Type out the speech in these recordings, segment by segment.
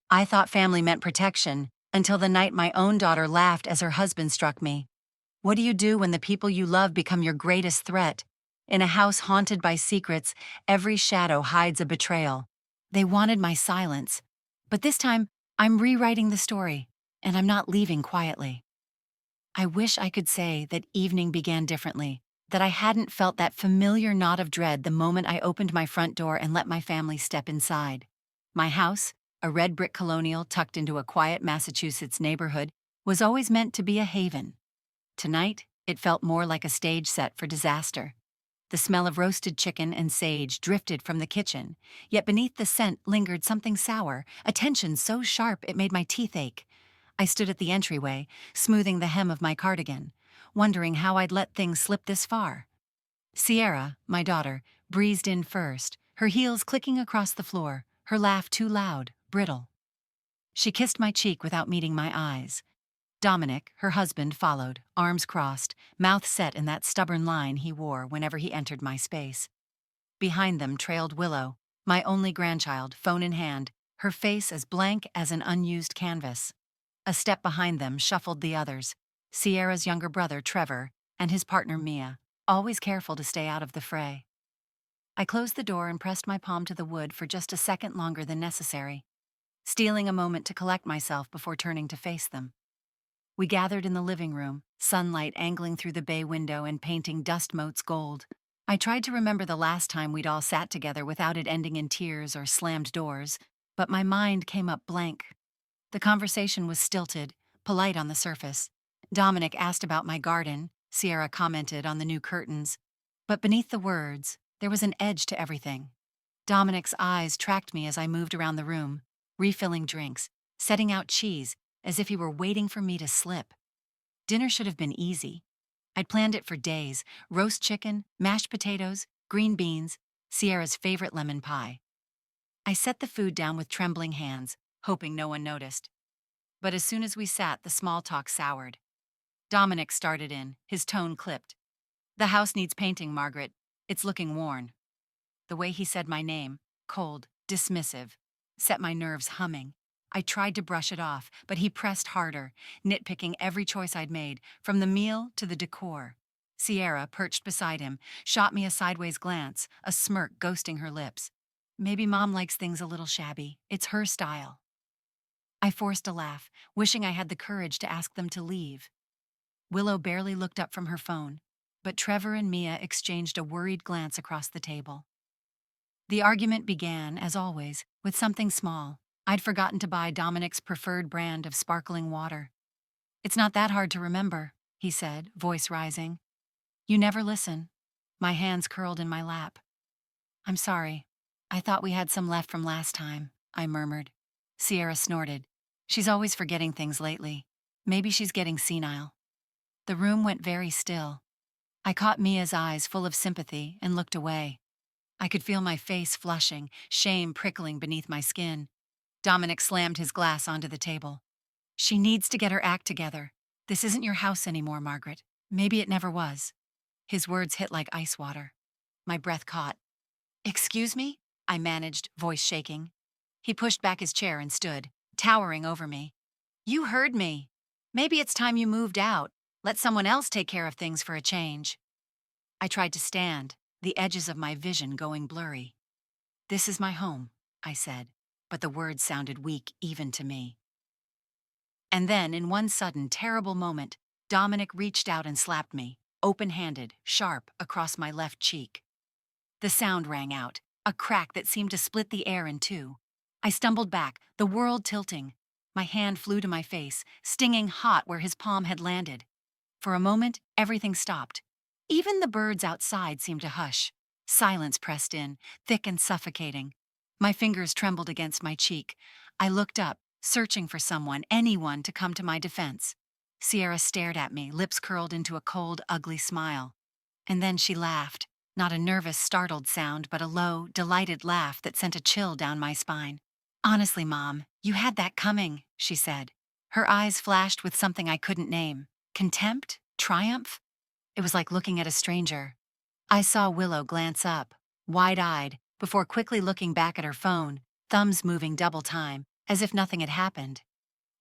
I thought family meant protection, until the night my own daughter laughed as her husband struck me. What do you do when the people you love become your greatest threat? In a house haunted by secrets, every shadow hides a betrayal. They wanted my silence. But this time, I'm rewriting the story, and I'm not leaving quietly. I wish I could say that evening began differently, that I hadn't felt that familiar knot of dread the moment I opened my front door and let my family step inside. My house, a red brick colonial tucked into a quiet Massachusetts neighborhood, was always meant to be a haven. Tonight, it felt more like a stage set for disaster. The smell of roasted chicken and sage drifted from the kitchen, yet beneath the scent lingered something sour, a tension so sharp it made my teeth ache. I stood at the entryway, smoothing the hem of my cardigan, wondering how I'd let things slip this far. Sierra, my daughter, breezed in first, her heels clicking across the floor, her laugh too loud, brittle. She kissed my cheek without meeting my eyes. Dominic, her husband, followed, arms crossed, mouth set in that stubborn line he wore whenever he entered my space. Behind them trailed Willow, my only grandchild, phone in hand, her face as blank as an unused canvas. A step behind them shuffled the others, Sierra's younger brother, Trevor, and his partner, Mia, always careful to stay out of the fray. I closed the door and pressed my palm to the wood for just a second longer than necessary, stealing a moment to collect myself before turning to face them. We gathered in the living room, sunlight angling through the bay window and painting dust motes gold. I tried to remember the last time we'd all sat together without it ending in tears or slammed doors, but my mind came up blank. The conversation was stilted, polite on the surface. Dominic asked about my garden, Sierra commented on the new curtains. But beneath the words, there was an edge to everything. Dominic's eyes tracked me as I moved around the room, refilling drinks, setting out cheese, as if he were waiting for me to slip. Dinner should have been easy. I'd planned it for days: roast chicken, mashed potatoes, green beans, Sierra's favorite lemon pie. I set the food down with trembling hands, hoping no one noticed. But as soon as we sat, the small talk soured. Dominic started in, his tone clipped. "The house needs painting, Margaret. It's looking worn." The way he said my name, cold, dismissive, set my nerves humming. I tried to brush it off, but he pressed harder, nitpicking every choice I'd made, from the meal to the decor. Sierra, perched beside him, shot me a sideways glance, a smirk ghosting her lips. Maybe Mom likes things a little shabby. It's her style. I forced a laugh, wishing I had the courage to ask them to leave. Willow barely looked up from her phone, but Trevor and Mia exchanged a worried glance across the table. The argument began, as always, with something small. I'd forgotten to buy Dominic's preferred brand of sparkling water. "It's not that hard to remember," he said, voice rising. "You never listen." My hands curled in my lap. "I'm sorry. I thought we had some left from last time," I murmured. Sierra snorted. "She's always forgetting things lately. Maybe she's getting senile." The room went very still. I caught Mia's eyes full of sympathy and looked away. I could feel my face flushing, shame prickling beneath my skin. Dominic slammed his glass onto the table. "She needs to get her act together. This isn't your house anymore, Margaret. Maybe it never was." His words hit like ice water. My breath caught. "Excuse me?" I managed, voice shaking. He pushed back his chair and stood, towering over me. "You heard me. Maybe it's time you moved out. Let someone else take care of things for a change." I tried to stand, the edges of my vision going blurry. "This is my home," I said, but the words sounded weak even to me. And then, in one sudden, terrible moment, Dominic reached out and slapped me, open-handed, sharp, across my left cheek. The sound rang out, a crack that seemed to split the air in two. I stumbled back, the world tilting. My hand flew to my face, stinging hot where his palm had landed. For a moment, everything stopped. Even the birds outside seemed to hush. Silence pressed in, thick and suffocating. My fingers trembled against my cheek. I looked up, searching for someone, anyone, to come to my defense. Sierra stared at me, lips curled into a cold, ugly smile. And then she laughed, not a nervous, startled sound, but a low, delighted laugh that sent a chill down my spine. "Honestly, Mom, you had that coming," she said. Her eyes flashed with something I couldn't name. Contempt? Triumph? It was like looking at a stranger. I saw Willow glance up, wide-eyed, before quickly looking back at her phone, thumbs moving double time, as if nothing had happened.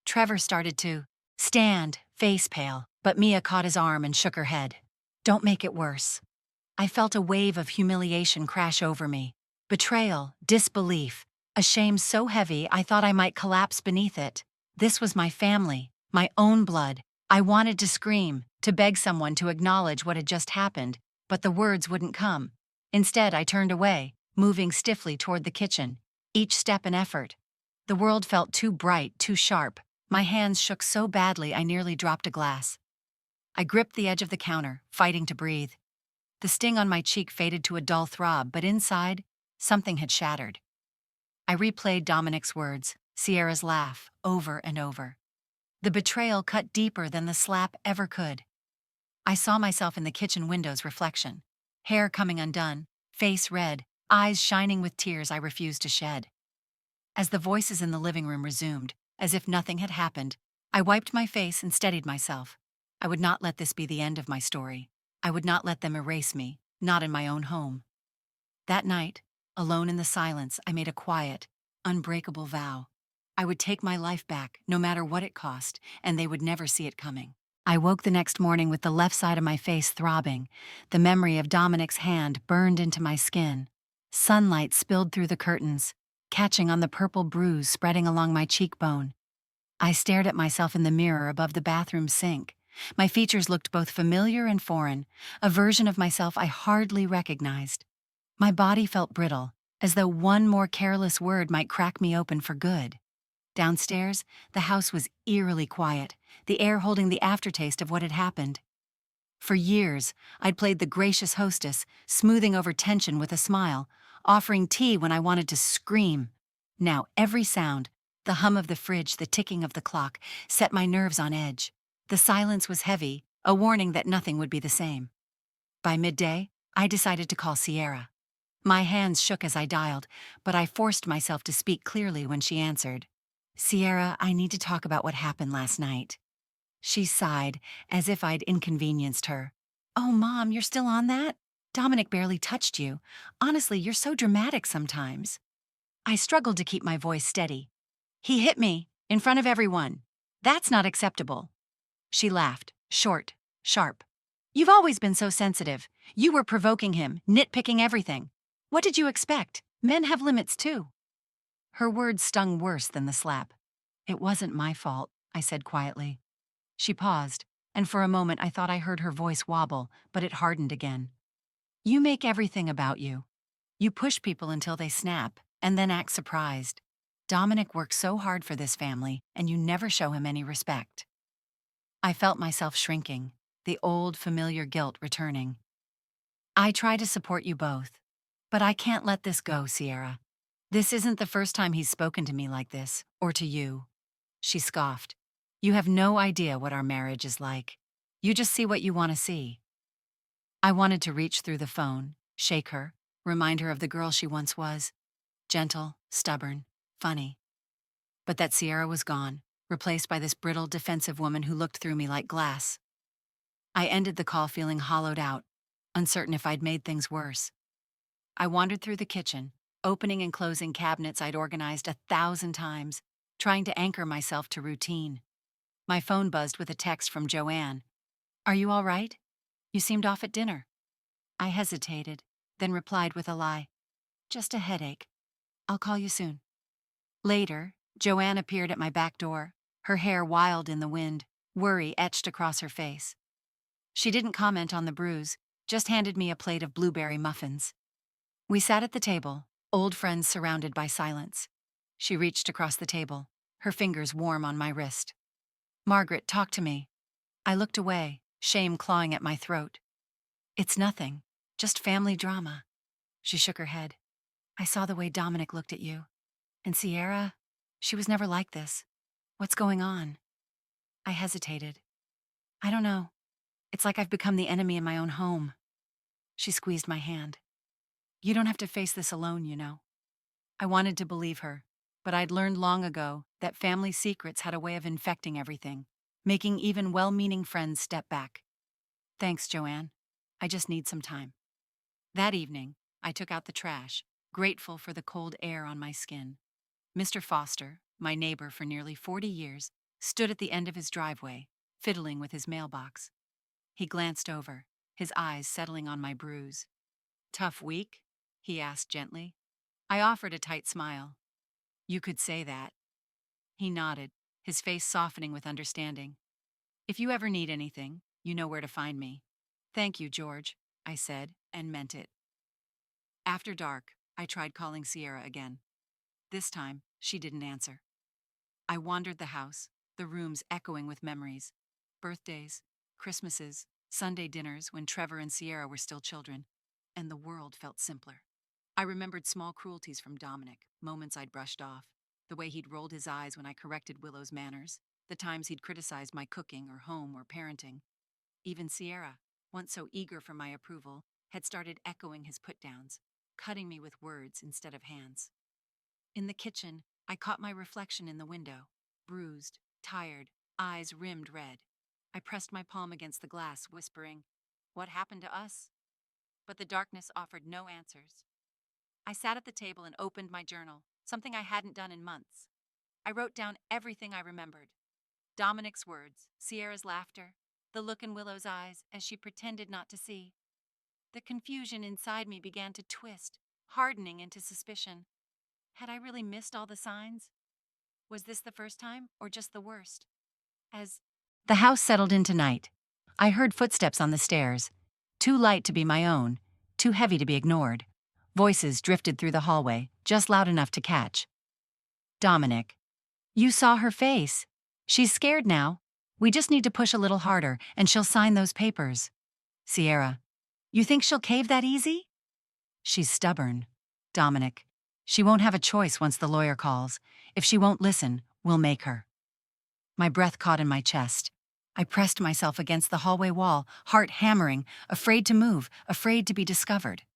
Trevor started to stand, face pale, but Mia caught his arm and shook her head. Don't make it worse. I felt a wave of humiliation crash over me. Betrayal, disbelief, a shame so heavy I thought I might collapse beneath it. This was my family, my own blood. I wanted to scream, to beg someone to acknowledge what had just happened, but the words wouldn't come. Instead, I turned away, moving stiffly toward the kitchen, each step an effort. The world felt too bright, too sharp. My hands shook so badly I nearly dropped a glass. I gripped the edge of the counter, fighting to breathe. The sting on my cheek faded to a dull throb, but inside, something had shattered. I replayed Dominic's words, Sierra's laugh, over and over. The betrayal cut deeper than the slap ever could. I saw myself in the kitchen window's reflection, hair coming undone, face red, eyes shining with tears I refused to shed. As the voices in the living room resumed, as if nothing had happened, I wiped my face and steadied myself. I would not let this be the end of my story. I would not let them erase me, not in my own home. That night, alone in the silence, I made a quiet, unbreakable vow. I would take my life back, no matter what it cost, and they would never see it coming. I woke the next morning with the left side of my face throbbing. The memory of Dominic's hand burned into my skin. Sunlight spilled through the curtains, catching on the purple bruise spreading along my cheekbone. I stared at myself in the mirror above the bathroom sink. My features looked both familiar and foreign, a version of myself I hardly recognized. My body felt brittle, as though one more careless word might crack me open for good. Downstairs, the house was eerily quiet, the air holding the aftertaste of what had happened. For years, I'd played the gracious hostess, smoothing over tension with a smile, offering tea when I wanted to scream. Now every sound, the hum of the fridge, the ticking of the clock, set my nerves on edge. The silence was heavy, a warning that nothing would be the same. By midday, I decided to call Sierra. My hands shook as I dialed, but I forced myself to speak clearly when she answered. Sierra, I need to talk about what happened last night. She sighed, as if I'd inconvenienced her. Oh, Mom, you're still on that? Dominic barely touched you. Honestly, you're so dramatic sometimes. I struggled to keep my voice steady. He hit me, in front of everyone. That's not acceptable. She laughed, short, sharp. You've always been so sensitive. You were provoking him, nitpicking everything. What did you expect? Men have limits too. Her words stung worse than the slap. It wasn't my fault, I said quietly. She paused, and for a moment I thought I heard her voice wobble, but it hardened again. You make everything about you. You push people until they snap, and then act surprised. Dominic works so hard for this family, and you never show him any respect. I felt myself shrinking, the old familiar guilt returning. I try to support you both, but I can't let this go, Sierra. This isn't the first time he's spoken to me like this, or to you. She scoffed. You have no idea what our marriage is like. You just see what you want to see. I wanted to reach through the phone, shake her, remind her of the girl she once was. Gentle, stubborn, funny. But that Sierra was gone, replaced by this brittle, defensive woman who looked through me like glass. I ended the call feeling hollowed out, uncertain if I'd made things worse. I wandered through the kitchen, opening and closing cabinets I'd organized 1,000 times, trying to anchor myself to routine. My phone buzzed with a text from Joanne. Are you all right? You seemed off at dinner. I hesitated, then replied with a lie. Just a headache. I'll call you soon. Later, Joanne appeared at my back door, her hair wild in the wind, worry etched across her face. She didn't comment on the bruise, just handed me a plate of blueberry muffins. We sat at the table, old friends surrounded by silence. She reached across the table, her fingers warm on my wrist. Margaret, talk to me. I looked away, shame clawing at my throat. It's nothing, just family drama. She shook her head. I saw the way Dominic looked at you. And Sierra, she was never like this. What's going on? I hesitated. I don't know. It's like I've become the enemy in my own home. She squeezed my hand. You don't have to face this alone, you know. I wanted to believe her, but I'd learned long ago that family secrets had a way of infecting everything, making even well-meaning friends step back. Thanks, Joanne. I just need some time. That evening, I took out the trash, grateful for the cold air on my skin. Mr. Foster, my neighbor for nearly 40 years, stood at the end of his driveway, fiddling with his mailbox. He glanced over, his eyes settling on my bruise. "Tough week?" he asked gently. I offered a tight smile. "You could say that." He nodded, his face softening with understanding. "If you ever need anything, you know where to find me." "Thank you, George," I said, and meant it. After dark, I tried calling Sierra again. This time, she didn't answer. I wandered the house, the rooms echoing with memories. Birthdays, Christmases, Sunday dinners when Trevor and Sierra were still children, and the world felt simpler. I remembered small cruelties from Dominic, moments I'd brushed off, the way he'd rolled his eyes when I corrected Willow's manners, the times he'd criticized my cooking or home or parenting. Even Sierra, once so eager for my approval, had started echoing his put-downs, cutting me with words instead of hands. In the kitchen, I caught my reflection in the window, bruised, tired, eyes rimmed red. I pressed my palm against the glass, whispering, "What happened to us?" But the darkness offered no answers. I sat at the table and opened my journal, something I hadn't done in months. I wrote down everything I remembered. Dominic's words, Sierra's laughter, the look in Willow's eyes as she pretended not to see. The confusion inside me began to twist, hardening into suspicion. Had I really missed all the signs? Was this the first time, or just the worst? As the house settled into night, I heard footsteps on the stairs, too light to be my own, too heavy to be ignored. Voices drifted through the hallway, just loud enough to catch. "Dominic, you saw her face. She's scared now. We just need to push a little harder, and she'll sign those papers." "Sierra, you think she'll cave that easy?" "She's stubborn. Dominic, she won't have a choice once the lawyer calls. If she won't listen, we'll make her." My breath caught in my chest. I pressed myself against the hallway wall, heart hammering, afraid to move, afraid to be discovered.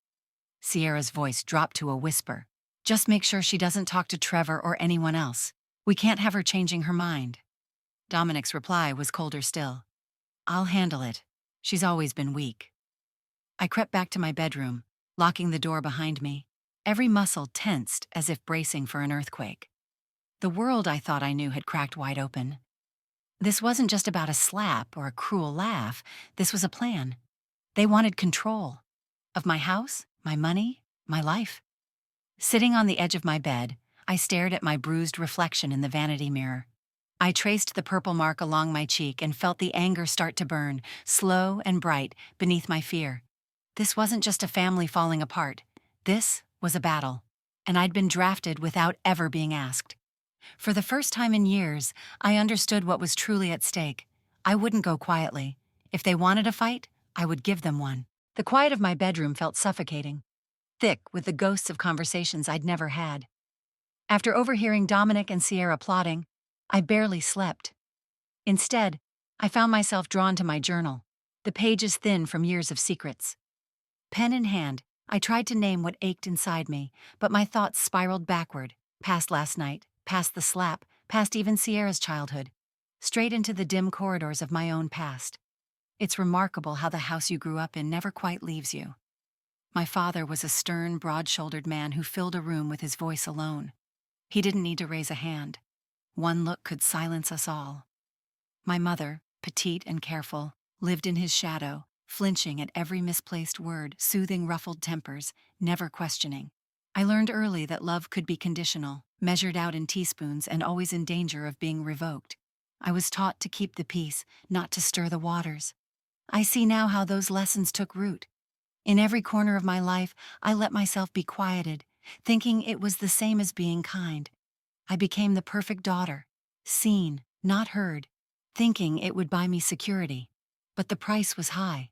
Sierra's voice dropped to a whisper. "Just make sure she doesn't talk to Trevor or anyone else. We can't have her changing her mind." Dominic's reply was colder still. "I'll handle it. She's always been weak." I crept back to my bedroom, locking the door behind me, every muscle tensed as if bracing for an earthquake. The world I thought I knew had cracked wide open. This wasn't just about a slap or a cruel laugh. This was a plan. They wanted control. Of my house, my money, my life. Sitting on the edge of my bed, I stared at my bruised reflection in the vanity mirror. I traced the purple mark along my cheek and felt the anger start to burn, slow and bright, beneath my fear. This wasn't just a family falling apart. This was a battle, and I'd been drafted without ever being asked. For the first time in years, I understood what was truly at stake. I wouldn't go quietly. If they wanted a fight, I would give them one. The quiet of my bedroom felt suffocating, thick with the ghosts of conversations I'd never had. After overhearing Dominic and Sierra plotting, I barely slept. Instead, I found myself drawn to my journal, the pages thin from years of secrets. Pen in hand, I tried to name what ached inside me, but my thoughts spiraled backward, past last night, past the slap, past even Sierra's childhood, straight into the dim corridors of my own past. It's remarkable how the house you grew up in never quite leaves you. My father was a stern, broad-shouldered man who filled a room with his voice alone. He didn't need to raise a hand. One look could silence us all. My mother, petite and careful, lived in his shadow, flinching at every misplaced word, soothing ruffled tempers, never questioning. I learned early that love could be conditional, measured out in teaspoons and always in danger of being revoked. I was taught to keep the peace, not to stir the waters. I see now how those lessons took root. In every corner of my life, I let myself be quieted, thinking it was the same as being kind. I became the perfect daughter, seen, not heard, thinking it would buy me security. But the price was high.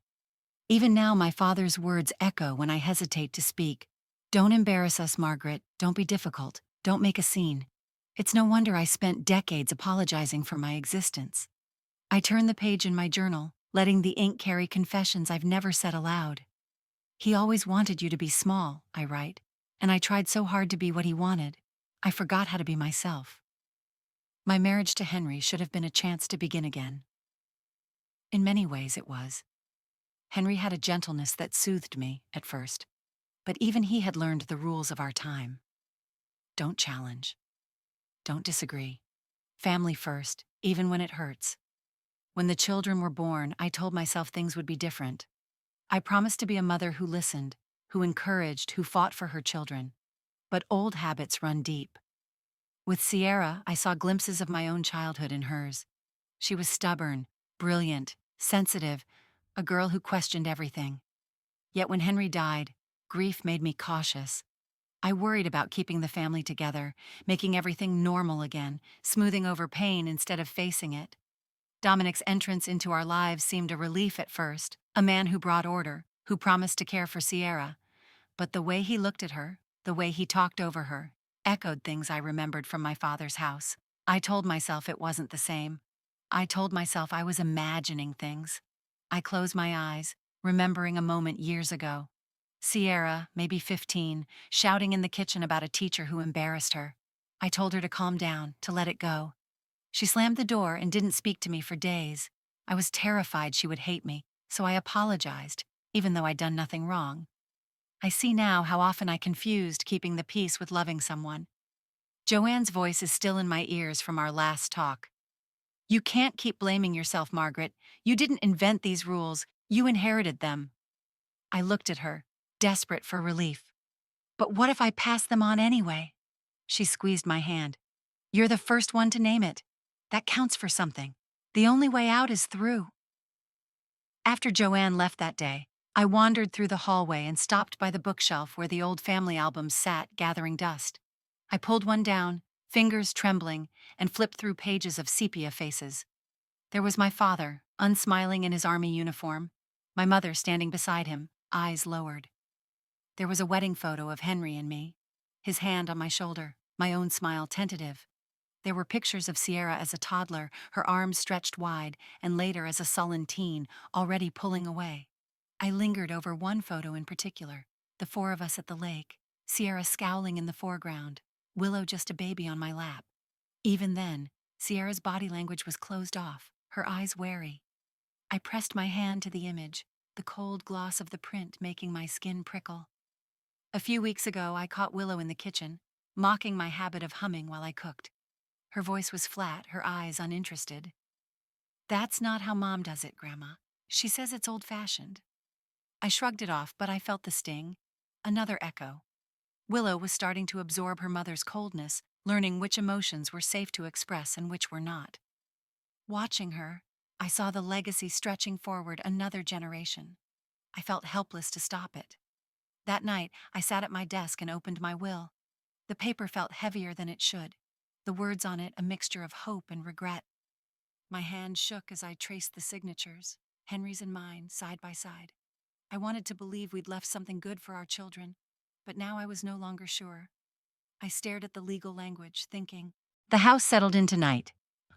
Even now, my father's words echo when I hesitate to speak. "Don't embarrass us, Margaret. Don't be difficult. Don't make a scene." It's no wonder I spent decades apologizing for my existence. I turn the page in my journal, letting the ink carry confessions I've never said aloud. "He always wanted you to be small," I write, "and I tried so hard to be what he wanted. I forgot how to be myself." My marriage to Henry should have been a chance to begin again. In many ways it was. Henry had a gentleness that soothed me at first, but even he had learned the rules of our time. Don't challenge. don't disagree. Family first, even when it hurts. When the children were born, I told myself things would be different. I promised to be a mother who listened, who encouraged, who fought for her children. But old habits run deep. With Sierra, I saw glimpses of my own childhood in hers. She was stubborn, brilliant, sensitive, a girl who questioned everything. Yet when Henry died, grief made me cautious. I worried about keeping the family together, making everything normal again, smoothing over pain instead of facing it. Dominic's entrance into our lives seemed a relief at first, a man who brought order, who promised to care for Sierra. But the way he looked at her, the way he talked over her, echoed things I remembered from my father's house. I told myself it wasn't the same. I told myself I was imagining things. I closed my eyes, remembering a moment years ago. Sierra, maybe 15, shouting in the kitchen about a teacher who embarrassed her. I told her to calm down, to let it go. She slammed the door and didn't speak to me for days. I was terrified she would hate me, so I apologized, even though I'd done nothing wrong. I see now how often I confused keeping the peace with loving someone. Joanne's voice is still in my ears from our last talk. You can't keep blaming yourself, Margaret. You didn't invent these rules. You inherited them. I looked at her, desperate for relief. But what if I pass them on anyway? She squeezed my hand. You're the first one to name it. That counts for something. The only way out is through. After Joanne left that day, I wandered through the hallway and stopped by the bookshelf where the old family albums sat, gathering dust. I pulled one down, fingers trembling, and flipped through pages of sepia faces. There was my father, unsmiling in his army uniform, my mother standing beside him, eyes lowered. There was a wedding photo of Henry and me, his hand on my shoulder, my own smile tentative. There were pictures of Sierra as a toddler, her arms stretched wide, and later as a sullen teen, already pulling away. I lingered over one photo in particular, the four of us at the lake, Sierra scowling in the foreground, Willow just a baby on my lap. Even then, Sierra's body language was closed off, her eyes wary. I pressed my hand to the image, the cold gloss of the print making my skin prickle. A few weeks ago, I caught Willow in the kitchen, mocking my habit of humming while I cooked. Her voice was flat, her eyes uninterested. That's not how Mom does it, Grandma. She says it's old-fashioned. I shrugged it off, but I felt the sting. Another echo. Willow was starting to absorb her mother's coldness, learning which emotions were safe to express and which were not. Watching her, I saw the legacy stretching forward another generation. I felt helpless to stop it. That night, I sat at my desk and opened my will. The paper felt heavier than it should, the words on it a mixture of hope and regret. My hand shook as I traced the signatures, Henry's and mine, side by side. I wanted to believe we'd left something good for our children, but now I was no longer sure. I stared at the legal language, thinking. The house settled into night.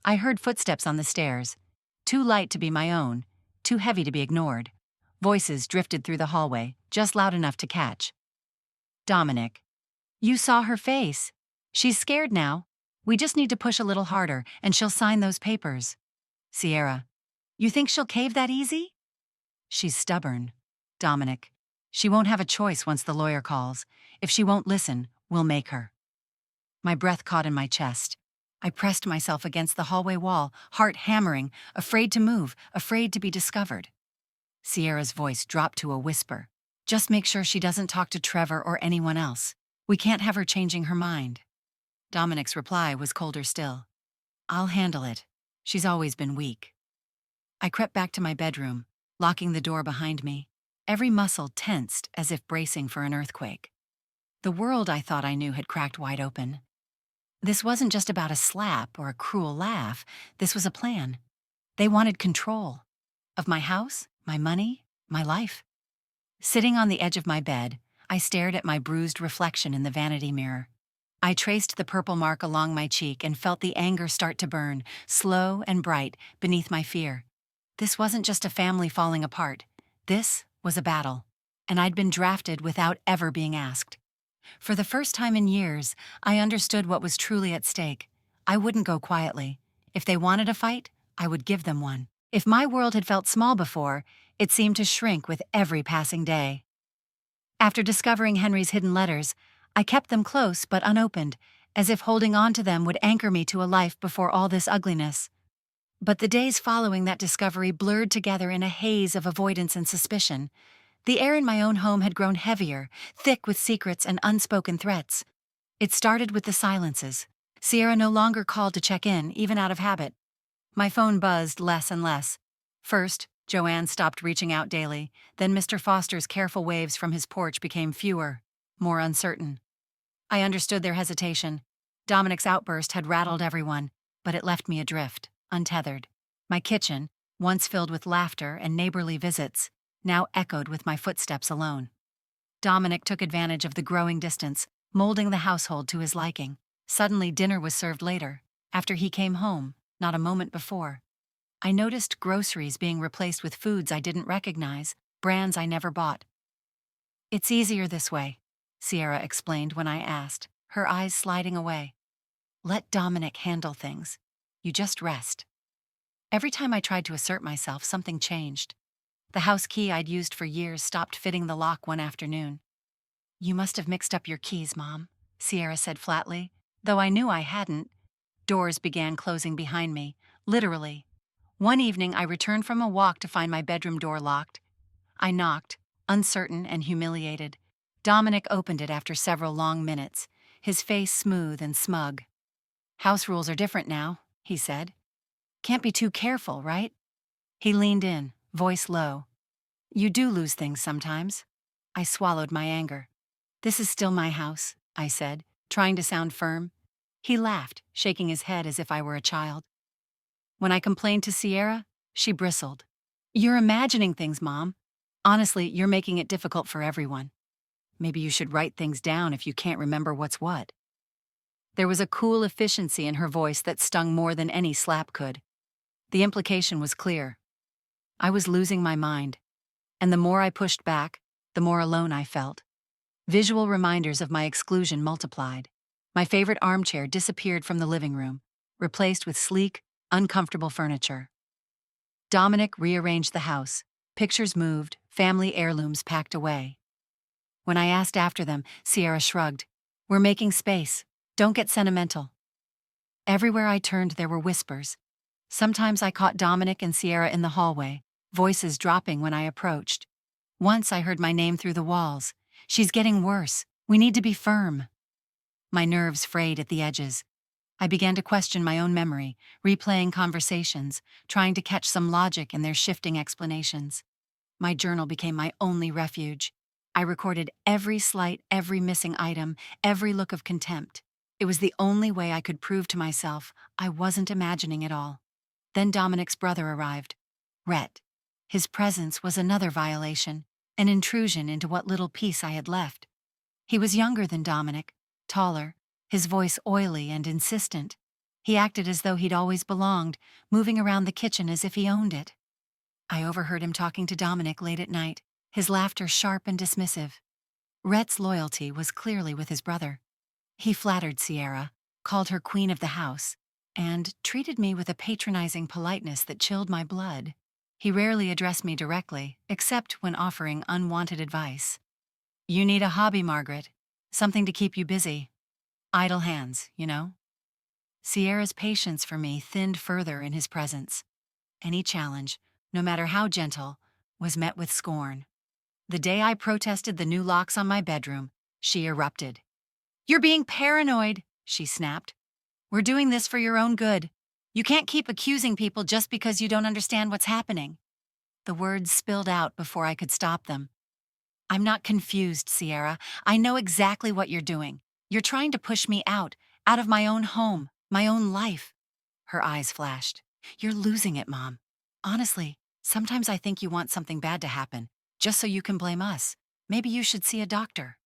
I heard footsteps on the stairs, too light to be my own, too heavy to be ignored. Voices drifted through the hallway, just loud enough to catch. Dominic. You saw her face. She's scared now. We just need to push a little harder, and she'll sign those papers. Sierra. You think she'll cave that easy? She's stubborn. Dominic. She won't have a choice once the lawyer calls. If she won't listen, we'll make her. My breath caught in my chest. I pressed myself against the hallway wall, heart hammering, afraid to move, afraid to be discovered. Sierra's voice dropped to a whisper. Just make sure she doesn't talk to Trevor or anyone else. We can't have her changing her mind. Dominic's reply was colder still. I'll handle it. She's always been weak. I crept back to my bedroom, locking the door behind me. Every muscle tensed as if bracing for an earthquake. The world I thought I knew had cracked wide open. This wasn't just about a slap or a cruel laugh. This was a plan. They wanted control. Of my house, my money, my life. Sitting on the edge of my bed, I stared at my bruised reflection in the vanity mirror. I traced the purple mark along my cheek and felt the anger start to burn, slow and bright, beneath my fear. This wasn't just a family falling apart. This was a battle, and I'd been drafted without ever being asked. For the first time in years, I understood what was truly at stake. I wouldn't go quietly. If they wanted a fight, I would give them one. If my world had felt small before, it seemed to shrink with every passing day. After discovering Henry's hidden letters, I kept them close but unopened, as if holding on to them would anchor me to a life before all this ugliness. But the days following that discovery blurred together in a haze of avoidance and suspicion. The air in my own home had grown heavier, thick with secrets and unspoken threats. It started with the silences. Sierra no longer called to check in, even out of habit. My phone buzzed less and less. First, Joanne stopped reaching out daily, then Mr. Foster's careful waves from his porch became fewer, more uncertain. I understood their hesitation. Dominic's outburst had rattled everyone, but it left me adrift, untethered. My kitchen, once filled with laughter and neighborly visits, now echoed with my footsteps alone. Dominic took advantage of the growing distance, molding the household to his liking. Suddenly dinner was served later, after he came home, not a moment before. I noticed groceries being replaced with foods I didn't recognize, brands I never bought. "It's easier this way," Sierra explained when I asked, her eyes sliding away. "Let Dominic handle things. You just rest." Every time I tried to assert myself, something changed. The house key I'd used for years stopped fitting the lock one afternoon. "You must have mixed up your keys, Mom," Sierra said flatly. Though I knew I hadn't, doors began closing behind me, literally. One evening I returned from a walk to find my bedroom door locked. I knocked, uncertain and humiliated. Dominic opened it after several long minutes, his face smooth and smug. "House rules are different now," he said. "Can't be too careful, right?" He leaned in, voice low. "You do lose things sometimes." I swallowed my anger. "This is still my house," I said, trying to sound firm. He laughed, shaking his head as if I were a child. When I complained to Sierra, she bristled. "You're imagining things, Mom. Honestly, you're making it difficult for everyone. Maybe you should write things down if you can't remember what's what." There was a cool efficiency in her voice that stung more than any slap could. The implication was clear. I was losing my mind, and the more I pushed back, the more alone I felt. Visual reminders of my exclusion multiplied. My favorite armchair disappeared from the living room, replaced with sleek, uncomfortable furniture. Dominic rearranged the house. Pictures moved, family heirlooms packed away. When I asked after them, Sierra shrugged. "We're making space. Don't get sentimental." Everywhere I turned there were whispers. Sometimes I caught Dominic and Sierra in the hallway, voices dropping when I approached. Once I heard my name through the walls. "She's getting worse. We need to be firm." My nerves frayed at the edges. I began to question my own memory, replaying conversations, trying to catch some logic in their shifting explanations. My journal became my only refuge. I recorded every slight, every missing item, every look of contempt. It was the only way I could prove to myself I wasn't imagining it all. Then Dominic's brother arrived. Rhett. His presence was another violation, an intrusion into what little peace I had left. He was younger than Dominic, taller, his voice oily and insistent. He acted as though he'd always belonged, moving around the kitchen as if he owned it. I overheard him talking to Dominic late at night, his laughter sharp and dismissive. Rhett's loyalty was clearly with his brother. He flattered Sierra, called her queen of the house, and treated me with a patronizing politeness that chilled my blood. He rarely addressed me directly, except when offering unwanted advice. "You need a hobby, Margaret. Something to keep you busy. Idle hands, you know?" Sierra's patience for me thinned further in his presence. Any challenge, no matter how gentle, was met with scorn. The day I protested the new locks on my bedroom, she erupted. "You're being paranoid," she snapped. "We're doing this for your own good. You can't keep accusing people just because you don't understand what's happening." The words spilled out before I could stop them. "I'm not confused, Sierra. I know exactly what you're doing. You're trying to push me out of my own home, my own life." Her eyes flashed. "You're losing it, Mom. Honestly, sometimes I think you want something bad to happen, just so you can blame us. Maybe you should see a doctor."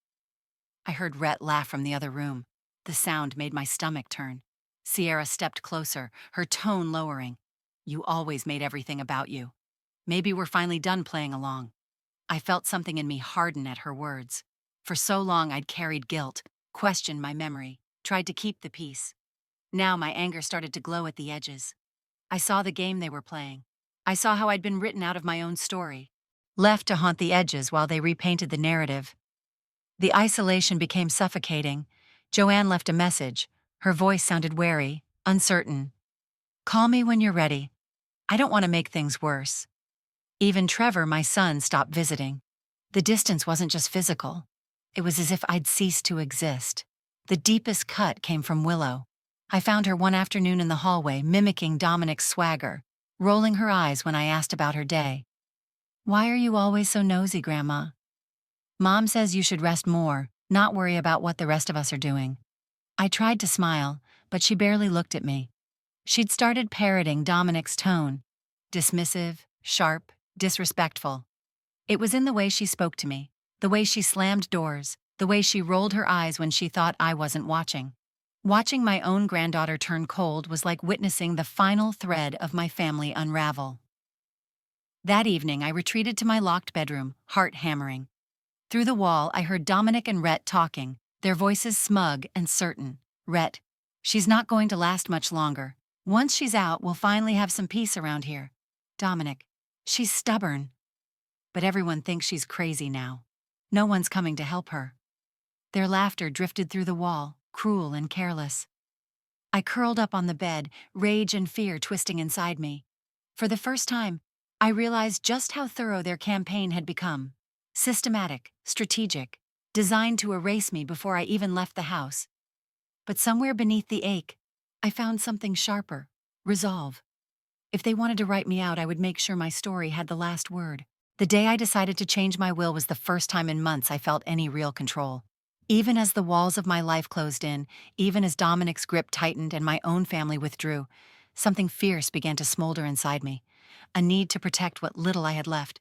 I heard Rhett laugh from the other room. The sound made my stomach turn. Sierra stepped closer, her tone lowering. "You always made everything about you. Maybe we're finally done playing along." I felt something in me harden at her words. For so long I'd carried guilt, questioned my memory, tried to keep the peace. Now my anger started to glow at the edges. I saw the game they were playing. I saw how I'd been written out of my own story, left to haunt the edges while they repainted the narrative. The isolation became suffocating. Joanne left a message, Her voice sounded wary, uncertain. "Call me when you're ready. I don't want to make things worse." Even Trevor, my son, stopped visiting. The distance wasn't just physical. It was as if I'd ceased to exist. The deepest cut came from Willow. I found her one afternoon in the hallway, mimicking Dominic's swagger, rolling her eyes when I asked about her day. "Why are you always so nosy, Grandma?" "Mom says you should rest more, not worry about what the rest of us are doing." I tried to smile, but she barely looked at me. She'd started parroting Dominic's tone. Dismissive, sharp, disrespectful. It was in the way she spoke to me, the way she slammed doors, the way she rolled her eyes when she thought I wasn't watching. Watching my own granddaughter turn cold was like witnessing the final thread of my family unravel. That evening, I retreated to my locked bedroom, heart hammering. Through the wall, I heard Dominic and Rhett talking, their voices smug and certain. "Rhett, she's not going to last much longer. Once she's out, we'll finally have some peace around here." "Dominic, she's stubborn. But everyone thinks she's crazy now. No one's coming to help her." Their laughter drifted through the wall, cruel and careless. I curled up on the bed, rage and fear twisting inside me. For the first time, I realized just how thorough their campaign had become. Systematic, strategic, designed to erase me before I even left the house. But somewhere beneath the ache, I found something sharper: resolve. If they wanted to write me out, I would make sure my story had the last word. The day I decided to change my will was the first time in months I felt any real control. Even as the walls of my life closed in, even as Dominic's grip tightened and my own family withdrew, something fierce began to smolder inside me, a need to protect what little I had left.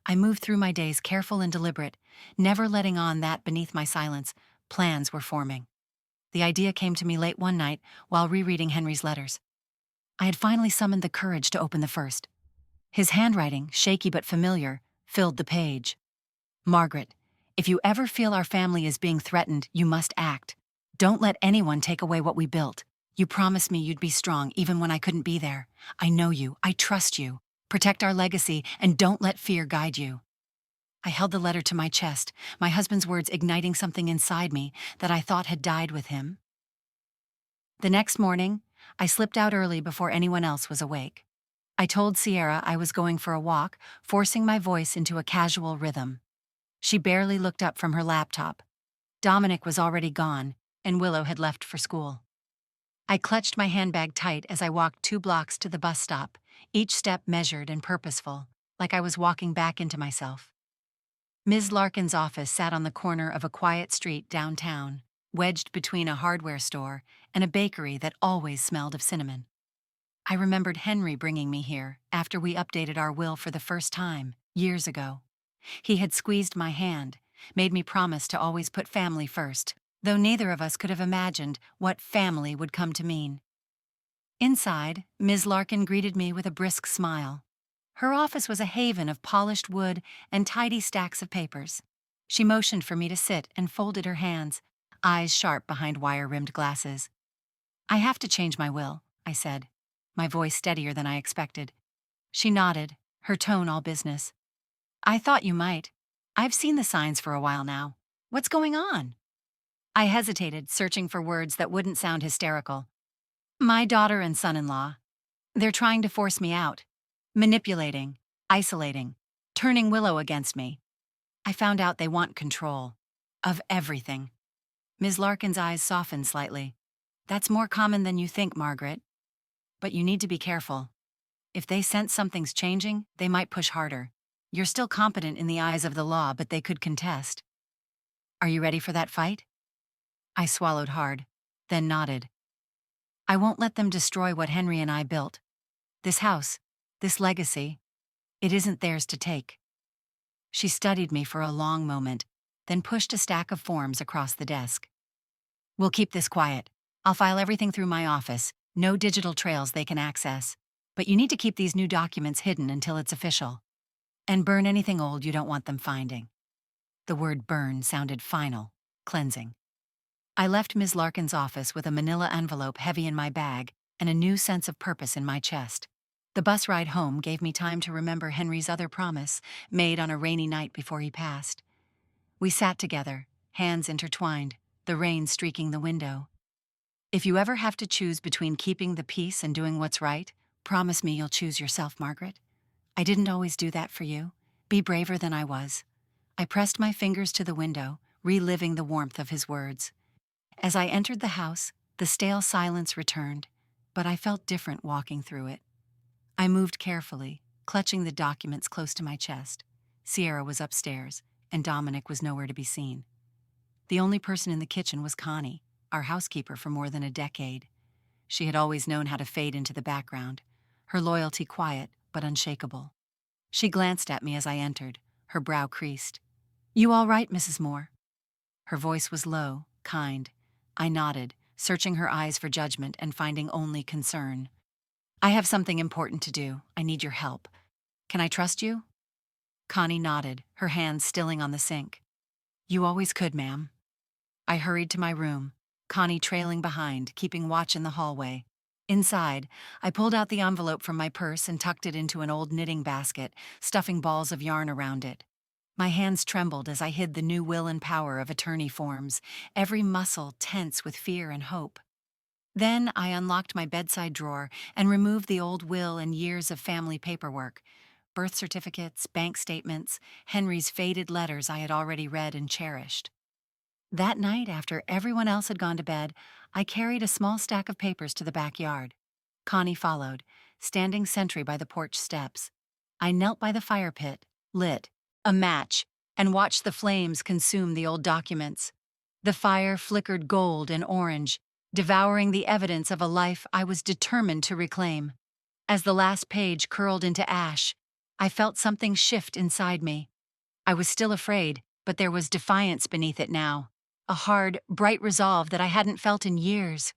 I moved through my days careful and deliberate, never letting on that beneath my silence, plans were forming. The idea came to me late one night while rereading Henry's letters. I had finally summoned the courage to open the first. His handwriting, shaky but familiar, filled the page. "Margaret, if you ever feel our family is being threatened, you must act. Don't let anyone take away what we built. You promised me you'd be strong even when I couldn't be there. I know you. I trust you. Protect our legacy and don't let fear guide you." I held the letter to my chest, my husband's words igniting something inside me that I thought had died with him. The next morning, I slipped out early before anyone else was awake. I told Sierra I was going for a walk, forcing my voice into a casual rhythm. She barely looked up from her laptop. Dominic was already gone, and Willow had left for school. I clutched my handbag tight as I walked 2 blocks to the bus stop, each step measured and purposeful, like I was walking back into myself. Ms. Larkin's office sat on the corner of a quiet street downtown, wedged between a hardware store and a bakery that always smelled of cinnamon. I remembered Henry bringing me here after we updated our will for the first time, years ago. He had squeezed my hand, made me promise to always put family first, though neither of us could have imagined what family would come to mean. Inside, Ms. Larkin greeted me with a brisk smile. Her office was a haven of polished wood and tidy stacks of papers. She motioned for me to sit and folded her hands, eyes sharp behind wire-rimmed glasses. "I have to change my will," I said, my voice steadier than I expected. She nodded, her tone all business. "I thought you might. I've seen the signs for a while now. What's going on?" I hesitated, searching for words that wouldn't sound hysterical. "My daughter and son-in-law. They're trying to force me out. Manipulating, isolating, turning Willow against me. I found out they want control. Of everything." Ms. Larkin's eyes softened slightly. "That's more common than you think, Margaret. But you need to be careful. If they sense something's changing, they might push harder. You're still competent in the eyes of the law, but they could contest. Are you ready for that fight?" I swallowed hard, then nodded. "I won't let them destroy what Henry and I built. This house, this legacy, it isn't theirs to take." She studied me for a long moment, then pushed a stack of forms across the desk. "We'll keep this quiet. I'll file everything through my office, no digital trails they can access. But you need to keep these new documents hidden until it's official. And burn anything old you don't want them finding." The word burn sounded final, cleansing. I left Ms. Larkin's office with a manila envelope heavy in my bag and a new sense of purpose in my chest. The bus ride home gave me time to remember Henry's other promise, made on a rainy night before he passed. We sat together, hands intertwined, the rain streaking the window. If you ever have to choose between keeping the peace and doing what's right, promise me you'll choose yourself, Margaret. I didn't always do that for you. Be braver than I was. I pressed my fingers to the window, reliving the warmth of his words. As I entered the house, the stale silence returned, but I felt different walking through it. I moved carefully, clutching the documents close to my chest. Sierra was upstairs, and Dominic was nowhere to be seen. The only person in the kitchen was Connie, our housekeeper for more than a decade. She had always known how to fade into the background, her loyalty quiet but unshakable. She glanced at me as I entered, her brow creased. "You all right, Mrs. Moore?" Her voice was low, kind. I nodded, searching her eyes for judgment and finding only concern. "I have something important to do. I need your help. Can I trust you?" Connie nodded, her hands stilling on the sink. "You always could, ma'am." I hurried to my room, Connie trailing behind, keeping watch in the hallway. Inside, I pulled out the envelope from my purse and tucked it into an old knitting basket, stuffing balls of yarn around it. My hands trembled as I hid the new will and power of attorney forms, every muscle tense with fear and hope. Then I unlocked my bedside drawer and removed the old will and years of family paperwork, birth certificates, bank statements, Henry's faded letters I had already read and cherished. That night, after everyone else had gone to bed, I carried a small stack of papers to the backyard. Connie followed, standing sentry by the porch steps. I knelt by the fire pit, lit a match, and watched the flames consume the old documents. The fire flickered gold and orange, devouring the evidence of a life I was determined to reclaim. As the last page curled into ash, I felt something shift inside me. I was still afraid, but there was defiance beneath it now. A hard, bright resolve that I hadn't felt in years.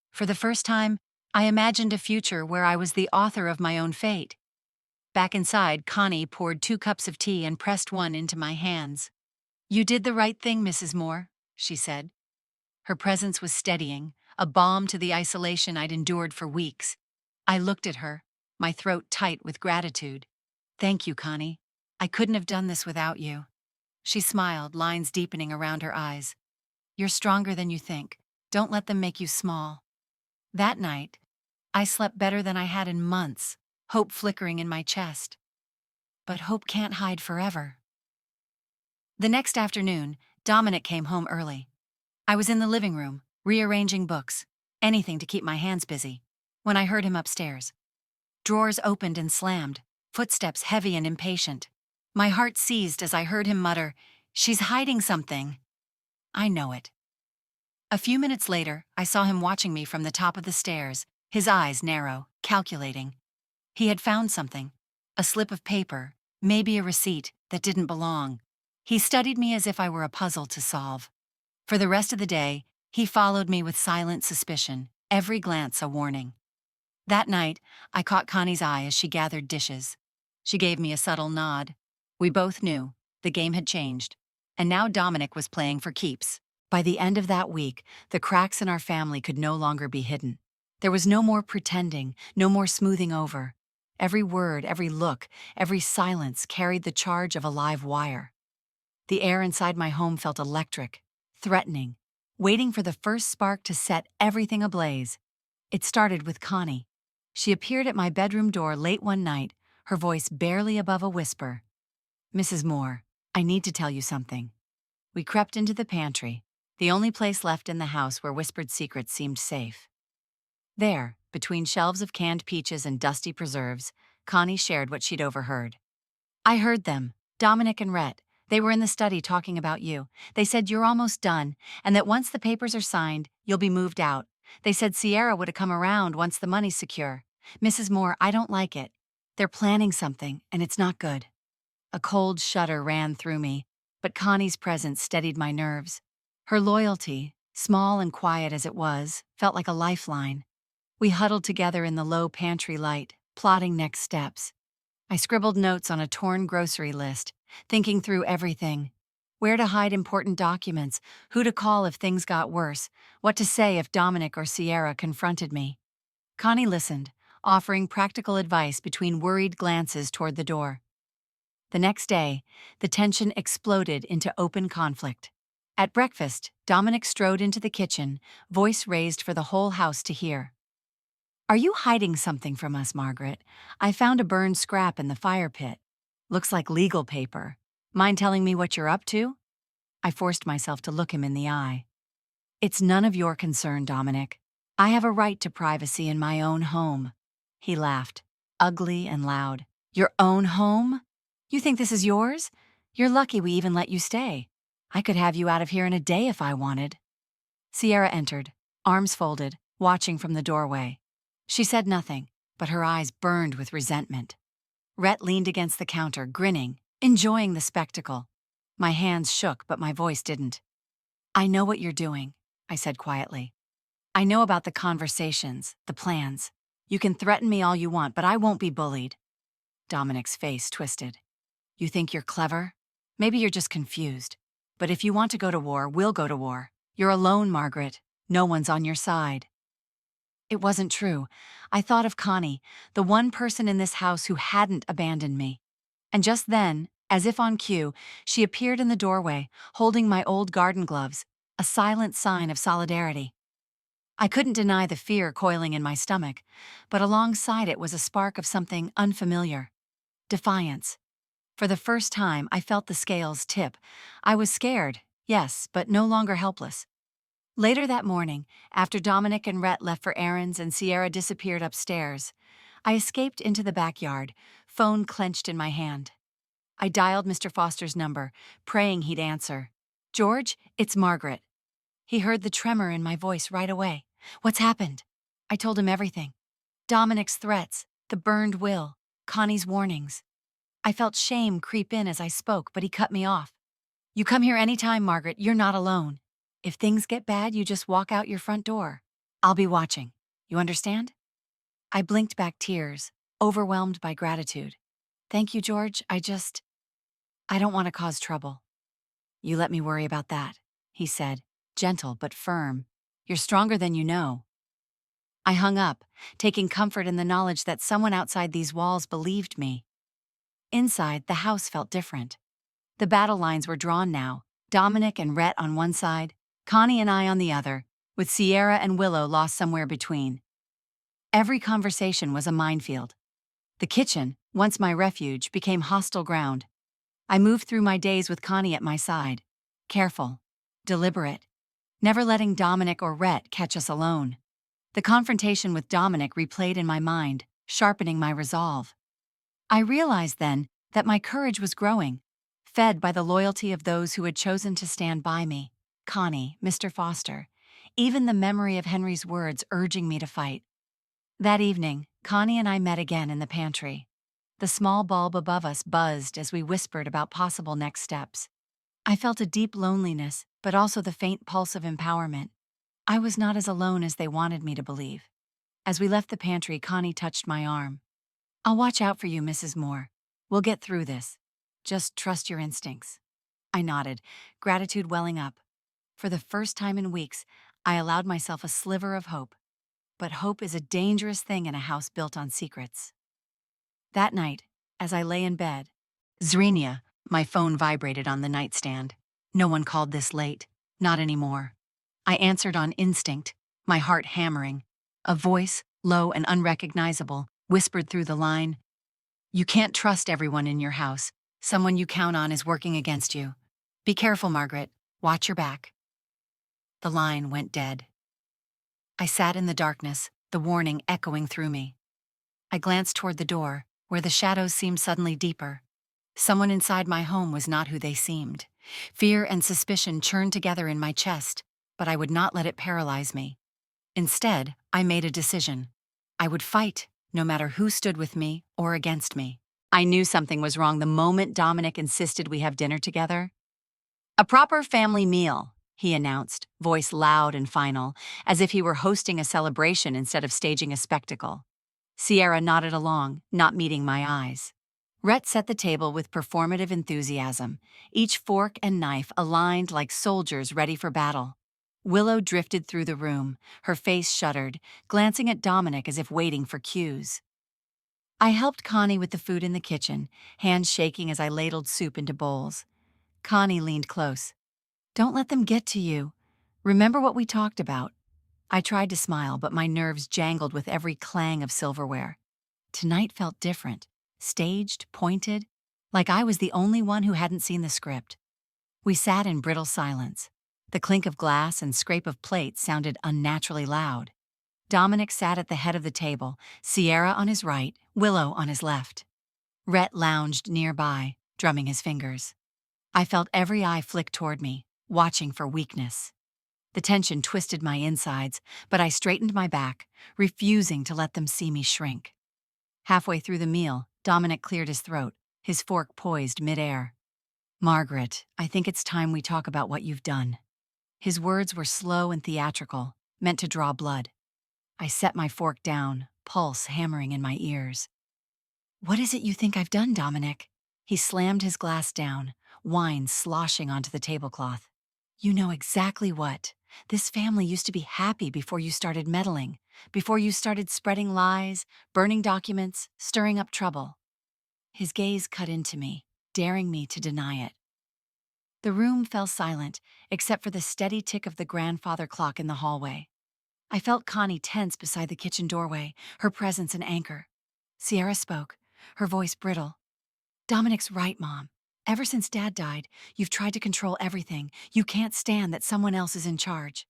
For the first time, I imagined a future where I was the author of my own fate. Back inside, Connie poured 2 cups of tea and pressed one into my hands. "You did the right thing, Mrs. Moore," she said. Her presence was steadying, a balm to the isolation I'd endured for weeks. I looked at her, my throat tight with gratitude. "Thank you, Connie. I couldn't have done this without you." She smiled, lines deepening around her eyes. "You're stronger than you think. Don't let them make you small." That night, I slept better than I had in months, hope flickering in my chest. But hope can't hide forever. The next afternoon, Dominic came home early. I was in the living room, rearranging books, anything to keep my hands busy, when I heard him upstairs. Drawers opened and slammed, footsteps heavy and impatient. My heart seized as I heard him mutter, "She's hiding something." I know it. A few minutes later, I saw him watching me from the top of the stairs, his eyes narrow, calculating. He had found something, a slip of paper, maybe a receipt that didn't belong. He studied me as if I were a puzzle to solve. For the rest of the day, he followed me with silent suspicion, every glance a warning. That night, I caught Connie's eye as she gathered dishes. She gave me a subtle nod. We both knew the game had changed, and now Dominic was playing for keeps. By the end of that week, the cracks in our family could no longer be hidden. There was no more pretending, no more smoothing over. Every word, every look, every silence carried the charge of a live wire. The air inside my home felt electric, threatening, waiting for the first spark to set everything ablaze. It started with Connie. She appeared at my bedroom door late one night, her voice barely above a whisper. "Mrs. Moore, I need to tell you something." We crept into the pantry, the only place left in the house where whispered secrets seemed safe. There, between shelves of canned peaches and dusty preserves, Connie shared what she'd overheard. "I heard them, Dominic and Rhett. They were in the study talking about you. They said you're almost done, and that once the papers are signed, you'll be moved out. They said Sierra would have come around once the money's secure. Mrs. Moore, I don't like it. They're planning something, and it's not good." A cold shudder ran through me, but Connie's presence steadied my nerves. Her loyalty, small and quiet as it was, felt like a lifeline. We huddled together in the low pantry light, plotting next steps. I scribbled notes on a torn grocery list, thinking through everything. Where to hide important documents, who to call if things got worse, what to say if Dominic or Sierra confronted me. Connie listened, offering practical advice between worried glances toward the door. The next day, the tension exploded into open conflict. At breakfast, Dominic strode into the kitchen, voice raised for the whole house to hear. "Are you hiding something from us, Margaret? I found a burned scrap in the fire pit. Looks like legal paper. Mind telling me what you're up to?" I forced myself to look him in the eye. "It's none of your concern, Dominic. I have a right to privacy in my own home." He laughed, ugly and loud. "Your own home? You think this is yours? You're lucky we even let you stay. I could have you out of here in a day if I wanted." Sierra entered, arms folded, watching from the doorway. She said nothing, but her eyes burned with resentment. Rhett leaned against the counter, grinning, enjoying the spectacle. My hands shook, but my voice didn't. "I know what you're doing," I said quietly. "I know about the conversations, the plans. You can threaten me all you want, but I won't be bullied." Dominic's face twisted. "You think you're clever? Maybe you're just confused. But if you want to go to war, we'll go to war. You're alone, Margaret. No one's on your side." It wasn't true. I thought of Connie, the one person in this house who hadn't abandoned me. And just then, as if on cue, she appeared in the doorway, holding my old garden gloves, a silent sign of solidarity. I couldn't deny the fear coiling in my stomach, but alongside it was a spark of something unfamiliar. Defiance. For the first time, I felt the scales tip. I was scared, yes, but no longer helpless. Later that morning, after Dominic and Rhett left for errands and Sierra disappeared upstairs, I escaped into the backyard, phone clenched in my hand. I dialed Mr. Foster's number, praying he'd answer. "George, it's Margaret." He heard the tremor in my voice right away. "What's happened?" I told him everything. Dominic's threats, the burned will, Connie's warnings. I felt shame creep in as I spoke, but he cut me off. "You come here anytime, Margaret. You're not alone. If things get bad, you just walk out your front door. I'll be watching. You understand?" I blinked back tears, overwhelmed by gratitude. "Thank you, George. I don't want to cause trouble." "You let me worry about that," he said, gentle but firm. "You're stronger than you know." I hung up, taking comfort in the knowledge that someone outside these walls believed me. Inside, the house felt different. The battle lines were drawn now, Dominic and Rhett on one side, Connie and I on the other, with Sierra and Willow lost somewhere between. Every conversation was a minefield. The kitchen, once my refuge, became hostile ground. I moved through my days with Connie at my side, careful, deliberate, never letting Dominic or Rhett catch us alone. The confrontation with Dominic replayed in my mind, sharpening my resolve. I realized then that my courage was growing, fed by the loyalty of those who had chosen to stand by me. Connie, Mr. Foster, even the memory of Henry's words urging me to fight. That evening, Connie and I met again in the pantry. The small bulb above us buzzed as we whispered about possible next steps. I felt a deep loneliness, but also the faint pulse of empowerment. I was not as alone as they wanted me to believe. As we left the pantry, Connie touched my arm. "I'll watch out for you, Mrs. Moore. We'll get through this. Just trust your instincts." I nodded, gratitude welling up. For the first time in weeks, I allowed myself a sliver of hope. But hope is a dangerous thing in a house built on secrets. That night, as I lay in bed, Zrenia, my phone vibrated on the nightstand. No one called this late. Not anymore. I answered on instinct, my heart hammering. A voice, low and unrecognizable, whispered through the line, "You can't trust everyone in your house. Someone you count on is working against you. Be careful, Margaret. Watch your back." The line went dead. I sat in the darkness, the warning echoing through me. I glanced toward the door, where the shadows seemed suddenly deeper. Someone inside my home was not who they seemed. Fear and suspicion churned together in my chest, but I would not let it paralyze me. Instead, I made a decision. I would fight, no matter who stood with me or against me. I knew something was wrong the moment Dominic insisted we have dinner together. "A proper family meal," he announced, voice loud and final, as if he were hosting a celebration instead of staging a spectacle. Sierra nodded along, not meeting my eyes. Rhett set the table with performative enthusiasm, each fork and knife aligned like soldiers ready for battle. Willow drifted through the room, her face shuttered, glancing at Dominic as if waiting for cues. I helped Connie with the food in the kitchen, hands shaking as I ladled soup into bowls. Connie leaned close. Don't let them get to you. Remember what we talked about. I tried to smile, but my nerves jangled with every clang of silverware. Tonight felt different, staged, pointed, like I was the only one who hadn't seen the script. We sat in brittle silence. The clink of glass and scrape of plates sounded unnaturally loud. Dominic sat at the head of the table, Sierra on his right, Willow on his left. Rhett lounged nearby, drumming his fingers. I felt every eye flick toward me, watching for weakness. The tension twisted my insides, but I straightened my back, refusing to let them see me shrink. Halfway through the meal, Dominic cleared his throat, his fork poised midair. "Margaret, I think it's time we talk about what you've done." His words were slow and theatrical, meant to draw blood. I set my fork down, pulse hammering in my ears. "What is it you think I've done, Dominic?" He slammed his glass down, wine sloshing onto the tablecloth. "You know exactly what. This family used to be happy before you started meddling, before you started spreading lies, burning documents, stirring up trouble." His gaze cut into me, daring me to deny it. The room fell silent, except for the steady tick of the grandfather clock in the hallway. I felt Connie tense beside the kitchen doorway, her presence an anchor. Sierra spoke, her voice brittle. "Dominic's right, Mom. Ever since Dad died, you've tried to control everything. You can't stand that someone else is in charge."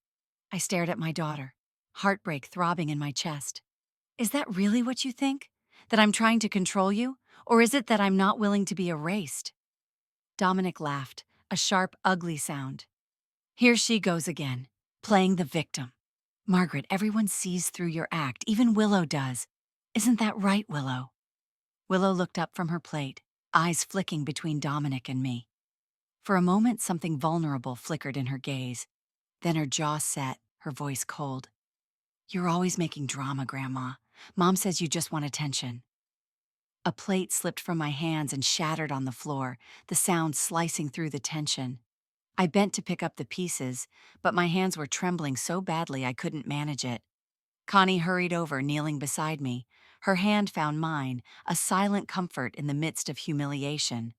I stared at my daughter, heartbreak throbbing in my chest. "Is that really what you think? That I'm trying to control you? Or is it that I'm not willing to be erased?" Dominic laughed, a sharp, ugly sound. "Here she goes again, playing the victim. Margaret, everyone sees through your act, even Willow does. Isn't that right, Willow?" Willow looked up from her plate, eyes flicking between Dominic and me. For a moment, something vulnerable flickered in her gaze. Then her jaw set, her voice cold. "You're always making drama, Grandma. Mom says you just want attention." A plate slipped from my hands and shattered on the floor, the sound slicing through the tension. I bent to pick up the pieces, but my hands were trembling so badly I couldn't manage it. Connie hurried over, kneeling beside me. Her hand found mine, a silent comfort in the midst of humiliation.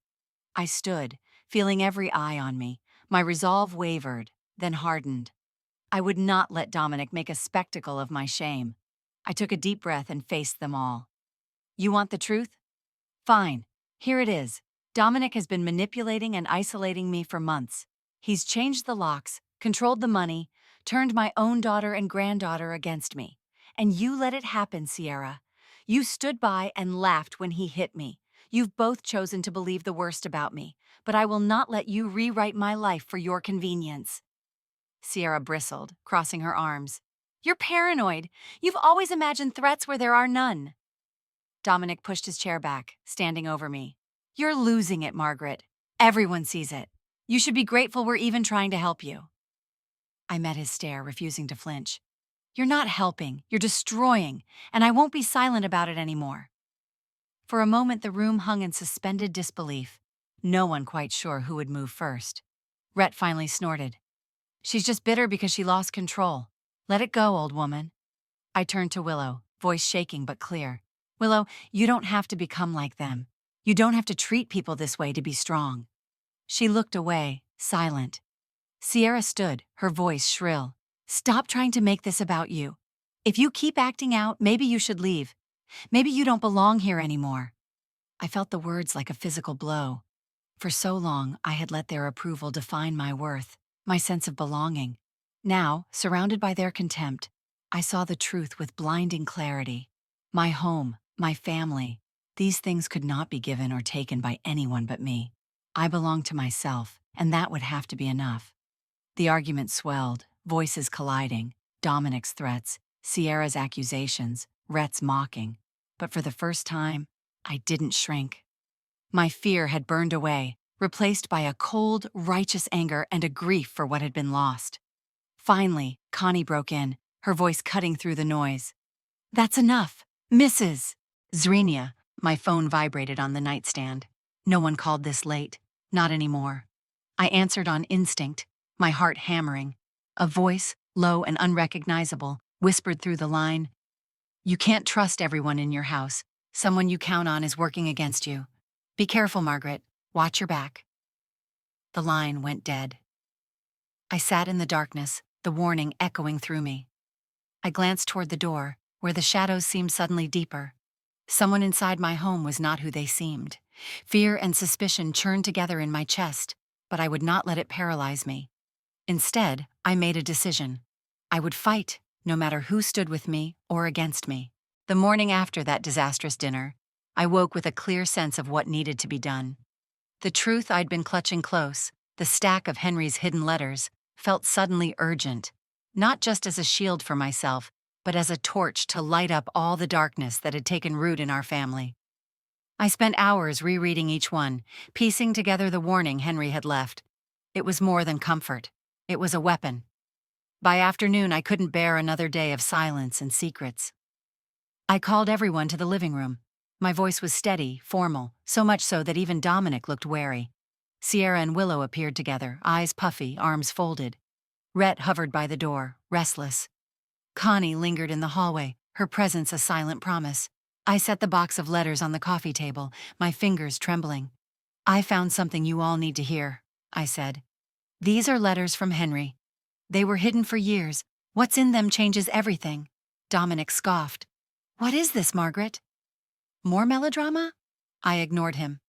I stood, feeling every eye on me. My resolve wavered, then hardened. I would not let Dominic make a spectacle of my shame. I took a deep breath and faced them all. "You want the truth? Fine. Here it is. Dominic has been manipulating and isolating me for months. He's changed the locks, controlled the money, turned my own daughter and granddaughter against me. And you let it happen, Sierra. You stood by and laughed when he hit me. You've both chosen to believe the worst about me, but I will not let you rewrite my life for your convenience." Sierra bristled, crossing her arms. "You're paranoid. You've always imagined threats where there are none." Dominic pushed his chair back, standing over me. "You're losing it, Margaret. Everyone sees it. You should be grateful we're even trying to help you." I met his stare, refusing to flinch. "You're not helping, you're destroying, and I won't be silent about it anymore." For a moment, the room hung in suspended disbelief, no one quite sure who would move first. Rhett finally snorted. "She's just bitter because she lost control. Let it go, old woman." I turned to Willow, voice shaking but clear. "Willow, you don't have to become like them. You don't have to treat people this way to be strong." She looked away, silent. Sierra stood, her voice shrill. "Stop trying to make this about you. If you keep acting out, maybe you should leave. Maybe you don't belong here anymore." I felt the words like a physical blow. For so long, I had let their approval define my worth, my sense of belonging. Now, surrounded by their contempt, I saw the truth with blinding clarity. My home, my family, these things could not be given or taken by anyone but me. I belonged to myself, and that would have to be enough. The argument swelled, voices colliding, Dominic's threats, Sierra's accusations, Rhett's mocking. But for the first time, I didn't shrink. My fear had burned away, replaced by a cold, righteous anger and a grief for what had been lost. Finally, Connie broke in, her voice cutting through the noise. "That's enough, Mrs. Zrenia." My phone vibrated on the nightstand. No one called this late, not anymore. I answered on instinct, my heart hammering. A voice, low and unrecognizable, whispered through the line, "You can't trust everyone in your house. Someone you count on is working against you. Be careful, Margaret. Watch your back." The line went dead. I sat in the darkness, the warning echoing through me. I glanced toward the door, where the shadows seemed suddenly deeper. Someone inside my home was not who they seemed. Fear and suspicion churned together in my chest, but I would not let it paralyze me. Instead, I made a decision. I would fight, no matter who stood with me or against me. The morning after that disastrous dinner, I woke with a clear sense of what needed to be done. The truth I'd been clutching close, the stack of Henry's hidden letters, felt suddenly urgent, not just as a shield for myself, but as a torch to light up all the darkness that had taken root in our family. I spent hours rereading each one, piecing together the warning Henry had left. It was more than comfort. It was a weapon. By afternoon, I couldn't bear another day of silence and secrets. I called everyone to the living room. My voice was steady, formal, so much so that even Dominic looked wary. Sierra and Willow appeared together, eyes puffy, arms folded. Rhett hovered by the door, restless. Connie lingered in the hallway, her presence a silent promise. I set the box of letters on the coffee table, my fingers trembling. "I found something you all need to hear," I said. "These are letters from Henry. They were hidden for years. What's in them changes everything." Dominic scoffed. "What is this, Margaret? More melodrama?" I ignored him.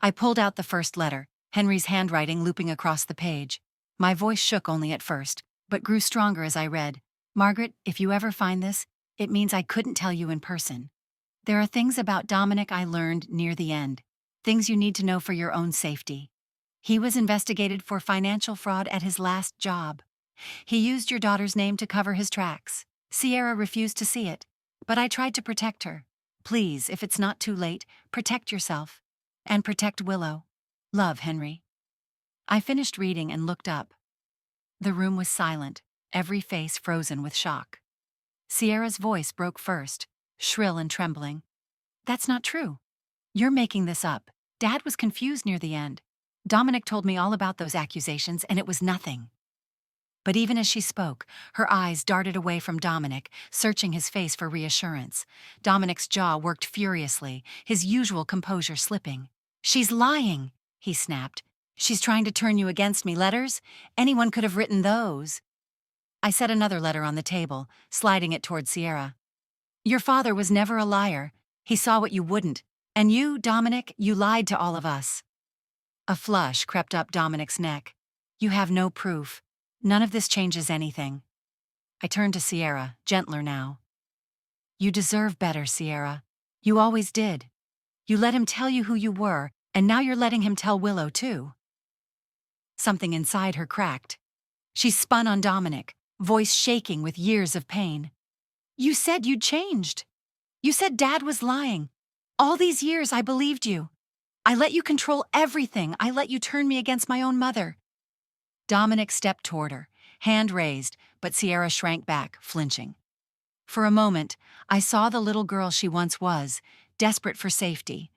I pulled out the first letter, Henry's handwriting looping across the page. My voice shook only at first, but grew stronger as I read. "Margaret, if you ever find this, it means I couldn't tell you in person. There are things about Dominic I learned near the end, things you need to know for your own safety. He was investigated for financial fraud at his last job. He used your daughter's name to cover his tracks. Sierra refused to see it, but I tried to protect her. Please, if it's not too late, protect yourself. And protect Willow. Love, Henry." I finished reading and looked up. The room was silent, every face frozen with shock. Sierra's voice broke first, shrill and trembling. "That's not true. You're making this up. Dad was confused near the end. Dominic told me all about those accusations, and it was nothing." But even as she spoke, her eyes darted away from Dominic, searching his face for reassurance. Dominic's jaw worked furiously, his usual composure slipping. "She's lying," he snapped. "She's trying to turn you against me. Letters? Anyone could have written those." I set another letter on the table, sliding it toward Sierra. "Your father was never a liar. He saw what you wouldn't. And you, Dominic, you lied to all of us." A flush crept up Dominic's neck. "You have no proof. None of this changes anything." I turned to Sierra, gentler now. "You deserve better, Sierra. You always did. You let him tell you who you were, and now you're letting him tell Willow too." Something inside her cracked. She spun on Dominic, voice shaking with years of pain. "You said you'd changed. You said Dad was lying. All these years I believed you. I let you control everything. I let you turn me against my own mother." Dominic stepped toward her, hand raised, but Sierra shrank back, flinching. For a moment, I saw the little girl she once was, desperate for safety.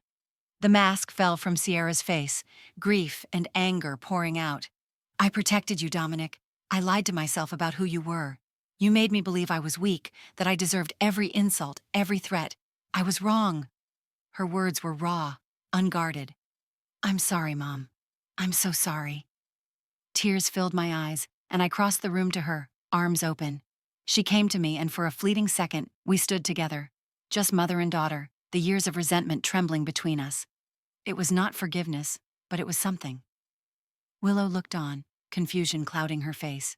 The mask fell from Sierra's face, grief and anger pouring out. "I protected you, Dominic. I lied to myself about who you were. You made me believe I was weak, that I deserved every insult, every threat. I was wrong." Her words were raw, unguarded. "I'm sorry, Mom. I'm so sorry." Tears filled my eyes, and I crossed the room to her, arms open. She came to me, and for a fleeting second, we stood together, just mother and daughter, the years of resentment trembling between us. It was not forgiveness, but it was something. Willow looked on, confusion clouding her face.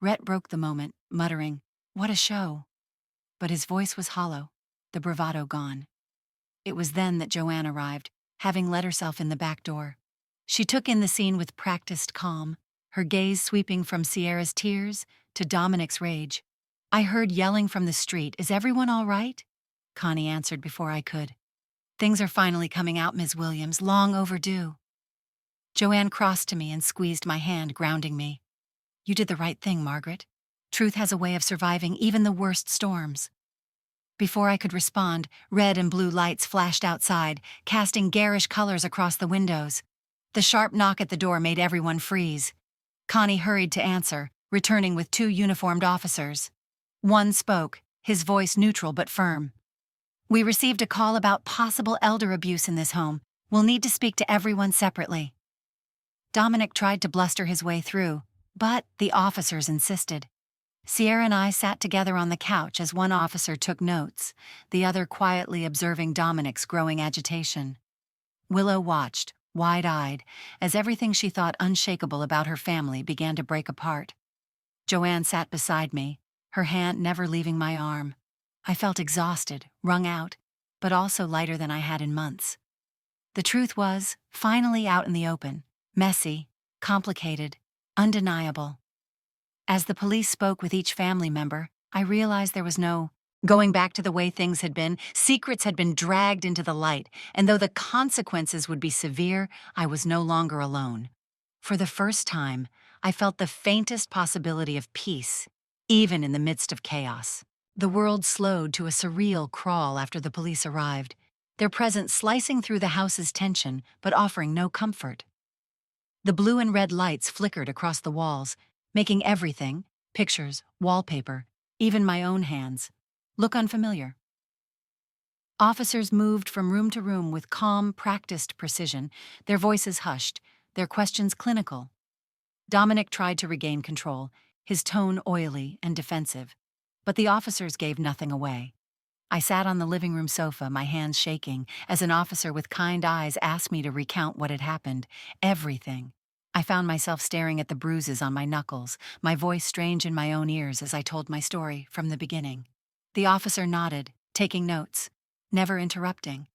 Rhett broke the moment, muttering, "What a show." But his voice was hollow, the bravado gone. It was then that Joanne arrived, having let herself in the back door. She took in the scene with practiced calm, her gaze sweeping from Sierra's tears to Dominic's rage. "I heard yelling from the street. Is everyone all right?" Connie answered before I could. "Things are finally coming out, Ms. Williams, long overdue." Joanne crossed to me and squeezed my hand, grounding me. "You did the right thing, Margaret. Truth has a way of surviving even the worst storms." Before I could respond, red and blue lights flashed outside, casting garish colors across the windows. The sharp knock at the door made everyone freeze. Connie hurried to answer, returning with 2 uniformed officers. One spoke, his voice neutral but firm. "We received a call about possible elder abuse in this home. We'll need to speak to everyone separately." Dominic tried to bluster his way through, But the officers insisted. Sierra and I sat together on the couch as one officer took notes, the other quietly observing Dominic's growing agitation. Willow watched, wide-eyed, as everything she thought unshakable about her family began to break apart. Joanne sat beside me, her hand never leaving my arm. I felt exhausted, wrung out, but also lighter than I had in months. The truth was, finally out in the open, messy, complicated, undeniable. As the police spoke with each family member, I realized there was no going back to the way things had been. Secrets had been dragged into the light, and though the consequences would be severe, I was no longer alone. For the first time, I felt the faintest possibility of peace, even in the midst of chaos. The world slowed to a surreal crawl after the police arrived, their presence slicing through the house's tension but offering no comfort. The blue and red lights flickered across the walls, making everything, pictures, wallpaper, even my own hands, look unfamiliar. Officers moved from room to room with calm, practiced precision, their voices hushed, their questions clinical. Dominic tried to regain control, his tone oily and defensive, but the officers gave nothing away. I sat on the living room sofa, my hands shaking, as an officer with kind eyes asked me to recount what had happened, everything. I found myself staring at the bruises on my knuckles, my voice strange in my own ears as I told my story from the beginning. The officer nodded, taking notes, never interrupting.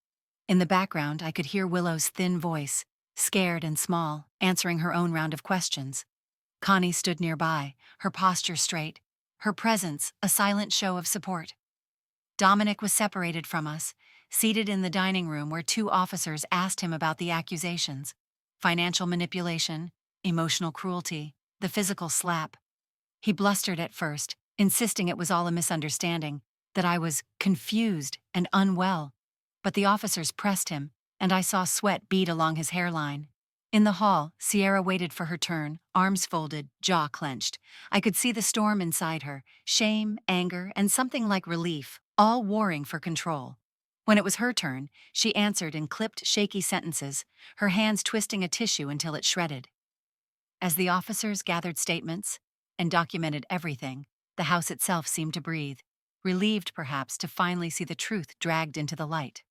In the background, I could hear Willow's thin voice, scared and small, answering her own round of questions. Connie stood nearby, her posture straight, her presence a silent show of support. Dominic was separated from us, seated in the dining room where two officers asked him about the accusations: financial manipulation, emotional cruelty, the physical slap. He blustered at first, insisting it was all a misunderstanding, that I was confused and unwell. But the officers pressed him, and I saw sweat bead along his hairline. In the hall, Sierra waited for her turn, arms folded, jaw clenched. I could see the storm inside her, shame, anger, and something like relief, all warring for control. When it was her turn, she answered in clipped, shaky sentences, her hands twisting a tissue until it shredded. As the officers gathered statements and documented everything, the house itself seemed to breathe, relieved perhaps to finally see the truth dragged into the light.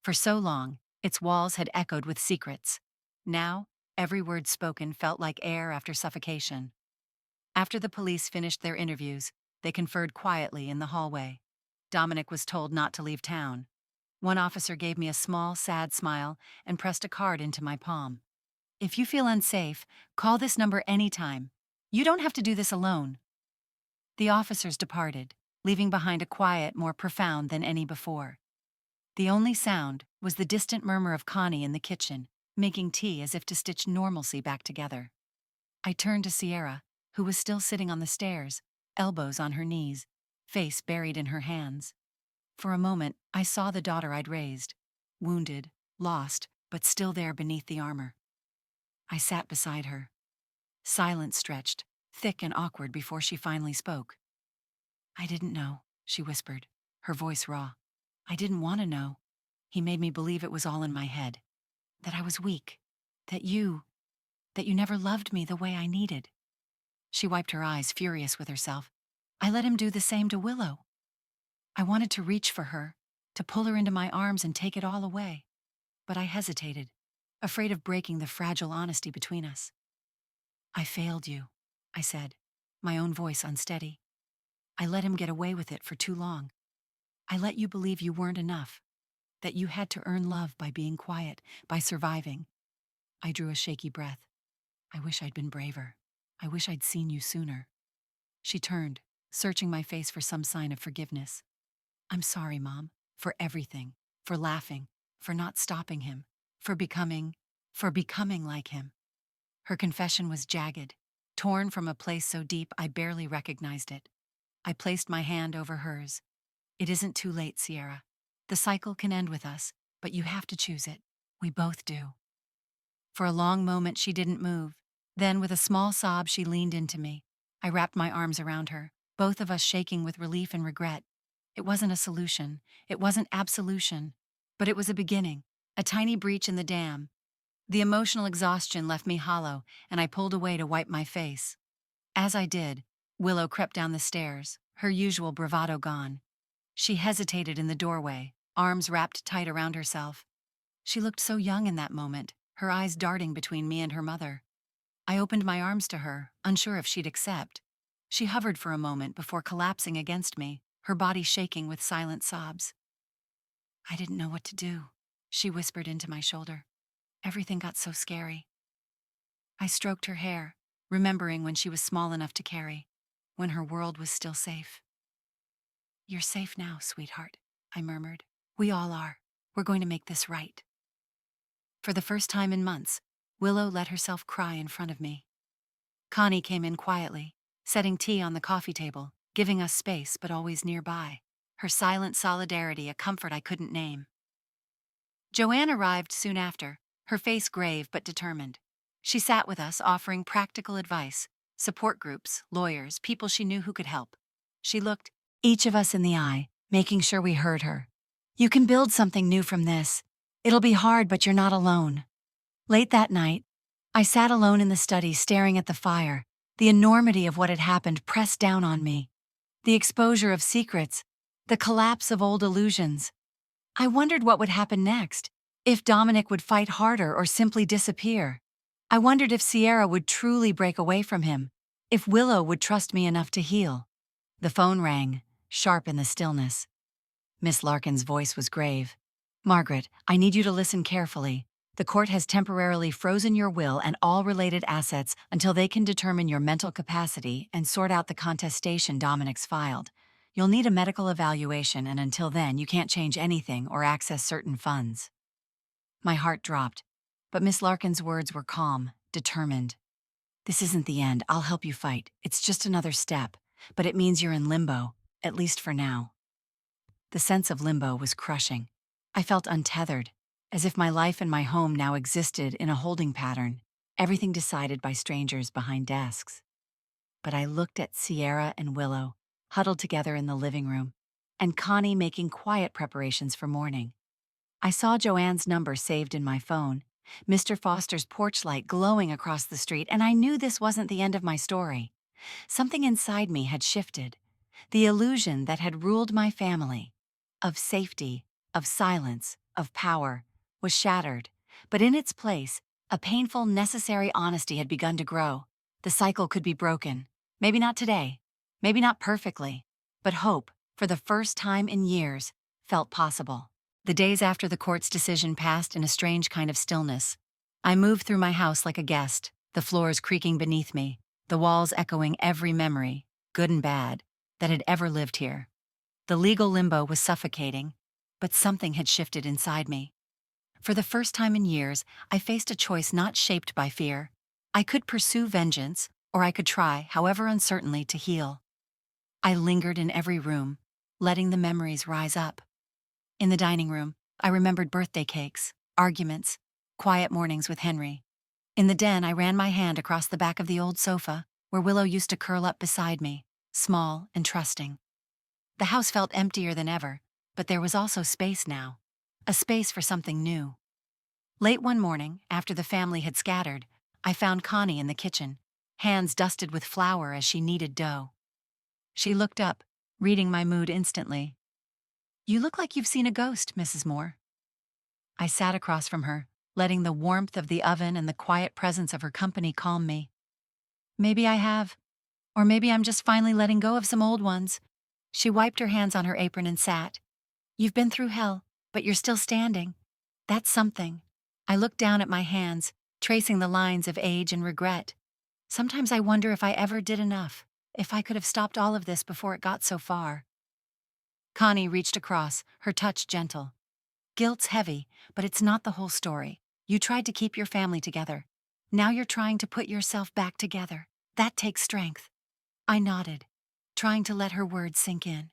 For so long, its walls had echoed with secrets. Now, every word spoken felt like air after suffocation. After the police finished their interviews, they conferred quietly in the hallway. Dominic was told not to leave town. One officer gave me a small, sad smile and pressed a card into my palm. "If you feel unsafe, call this number anytime. You don't have to do this alone." The officers departed, leaving behind a quiet more profound than any before. The only sound was the distant murmur of Connie in the kitchen, making tea as if to stitch normalcy back together. I turned to Sierra, who was still sitting on the stairs, elbows on her knees, face buried in her hands. For a moment, I saw the daughter I'd raised, wounded, lost, but still there beneath the armor. I sat beside her. Silence stretched, thick and awkward before she finally spoke. "I didn't know," she whispered, her voice raw. "I didn't want to know. He made me believe it was all in my head. That I was weak. That you never loved me the way I needed." She wiped her eyes, furious with herself. "I let him do the same to Willow. I wanted to reach for her, to pull her into my arms and take it all away. But I hesitated, afraid of breaking the fragile honesty between us. I failed you," I said, my own voice unsteady. "I let him get away with it for too long. I let you believe you weren't enough, that you had to earn love by being quiet, by surviving." I drew a shaky breath. "I wish I'd been braver. I wish I'd seen you sooner." She turned, searching my face for some sign of forgiveness. "I'm sorry, Mom, for everything, for laughing, for not stopping him, for becoming like him." Her confession was jagged, torn from a place so deep I barely recognized it. I placed my hand over hers. "It isn't too late, Sierra. The cycle can end with us, but you have to choose it. We both do." For a long moment she didn't move. Then, with a small sob, she leaned into me. I wrapped my arms around her, both of us shaking with relief and regret. It wasn't a solution. It wasn't absolution. But it was a beginning, a tiny breach in the dam. The emotional exhaustion left me hollow, and I pulled away to wipe my face. As I did, Willow crept down the stairs, her usual bravado gone. She hesitated in the doorway, arms wrapped tight around herself. She looked so young in that moment, her eyes darting between me and her mother. I opened my arms to her, unsure if she'd accept. She hovered for a moment before collapsing against me, her body shaking with silent sobs. "I didn't know what to do," she whispered into my shoulder. "Everything got so scary." I stroked her hair, remembering when she was small enough to carry, when her world was still safe. "You're safe now, sweetheart," I murmured. "We all are. We're going to make this right." For the first time in months, Willow let herself cry in front of me. Connie came in quietly, setting tea on the coffee table, giving us space but always nearby, her silent solidarity a comfort I couldn't name. Joanne arrived soon after, her face grave but determined. She sat with us, offering practical advice, support groups, lawyers, people she knew who could help. She looked each of us in the eye, making sure we heard her. "You can build something new from this. It'll be hard, but you're not alone." Late that night, I sat alone in the study staring at the fire, the enormity of what had happened pressed down on me. The exposure of secrets, the collapse of old illusions. I wondered what would happen next, if Dominic would fight harder or simply disappear. I wondered if Sierra would truly break away from him, if Willow would trust me enough to heal. The phone rang, sharp in the stillness. Miss Larkin's voice was grave. "Margaret, I need you to listen carefully. The court has temporarily frozen your will and all related assets until they can determine your mental capacity and sort out the contestation Dominic's filed. You'll need a medical evaluation, and until then, you can't change anything or access certain funds." My heart dropped, but Miss Larkin's words were calm, determined. "This isn't the end. I'll help you fight. It's just another step, but it means you're in limbo, at least for now." The sense of limbo was crushing. I felt untethered, as if my life and my home now existed in a holding pattern, everything decided by strangers behind desks. But I looked at Sierra and Willow, huddled together in the living room, and Connie making quiet preparations for morning. I saw Joanne's number saved in my phone, Mr. Foster's porch light glowing across the street, and I knew this wasn't the end of my story. Something inside me had shifted. The illusion that had ruled my family, of safety, of silence, of power, was shattered, but in its place, a painful, necessary honesty had begun to grow. The cycle could be broken. Maybe not today, maybe not perfectly, but hope, for the first time in years, felt possible. The days after the court's decision passed in a strange kind of stillness. I moved through my house like a guest, the floors creaking beneath me, the walls echoing every memory, good and bad, that had ever lived here. The legal limbo was suffocating, but something had shifted inside me. For the first time in years, I faced a choice not shaped by fear. I could pursue vengeance, or I could try, however uncertainly, to heal. I lingered in every room, letting the memories rise up. In the dining room, I remembered birthday cakes, arguments, quiet mornings with Henry. In the den, I ran my hand across the back of the old sofa, where Willow used to curl up beside me, small and trusting. The house felt emptier than ever, but there was also space now, a space for something new. Late one morning, after the family had scattered, I found Connie in the kitchen, hands dusted with flour as she kneaded dough. She looked up, reading my mood instantly. "You look like you've seen a ghost, Mrs. Moore." I sat across from her, letting the warmth of the oven and the quiet presence of her company calm me. "Maybe I have, or maybe I'm just finally letting go of some old ones." She wiped her hands on her apron and sat. "You've been through hell, but you're still standing. That's something." I looked down at my hands, tracing the lines of age and regret. Sometimes I wonder if I ever did enough, if I could have stopped all of this before it got so far. Connie reached across, her touch gentle. "Guilt's heavy, but it's not the whole story. You tried to keep your family together. Now you're trying to put yourself back together. That takes strength." I nodded, trying to let her words sink in.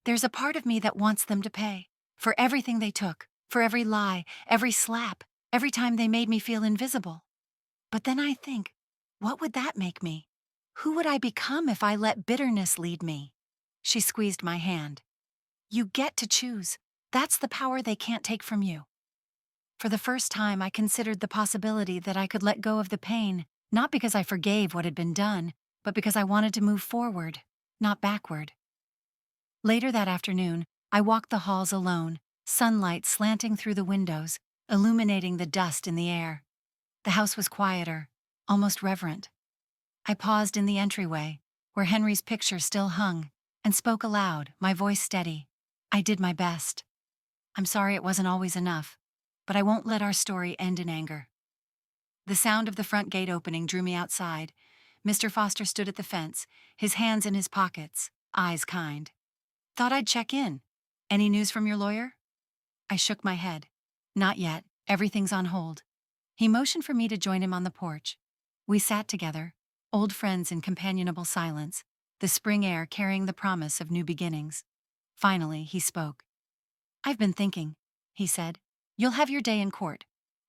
"There's a part of me that wants them to pay, for everything they took, for every lie, every slap, every time they made me feel invisible. But then I think, what would that make me? Who would I become if I let bitterness lead me?" She squeezed my hand. "You get to choose. That's the power they can't take from you." For the first time, I considered the possibility that I could let go of the pain, not because I forgave what had been done, but because I wanted to move forward, not backward. Later that afternoon, I walked the halls alone, sunlight slanting through the windows, illuminating the dust in the air. The house was quieter, almost reverent. I paused in the entryway, where Henry's picture still hung, and spoke aloud, my voice steady. I did my best. I'm sorry it wasn't always enough, but I won't let our story end in anger. The sound of the front gate opening drew me outside. Mr. Foster stood at the fence, his hands in his pockets, eyes kind. Thought I'd check in. Any news from your lawyer? I shook my head. Not yet. Everything's on hold. He motioned for me to join him on the porch. We sat together, old friends in companionable silence, the spring air carrying the promise of new beginnings. Finally, he spoke. I've been thinking, he said. You'll have your day in court.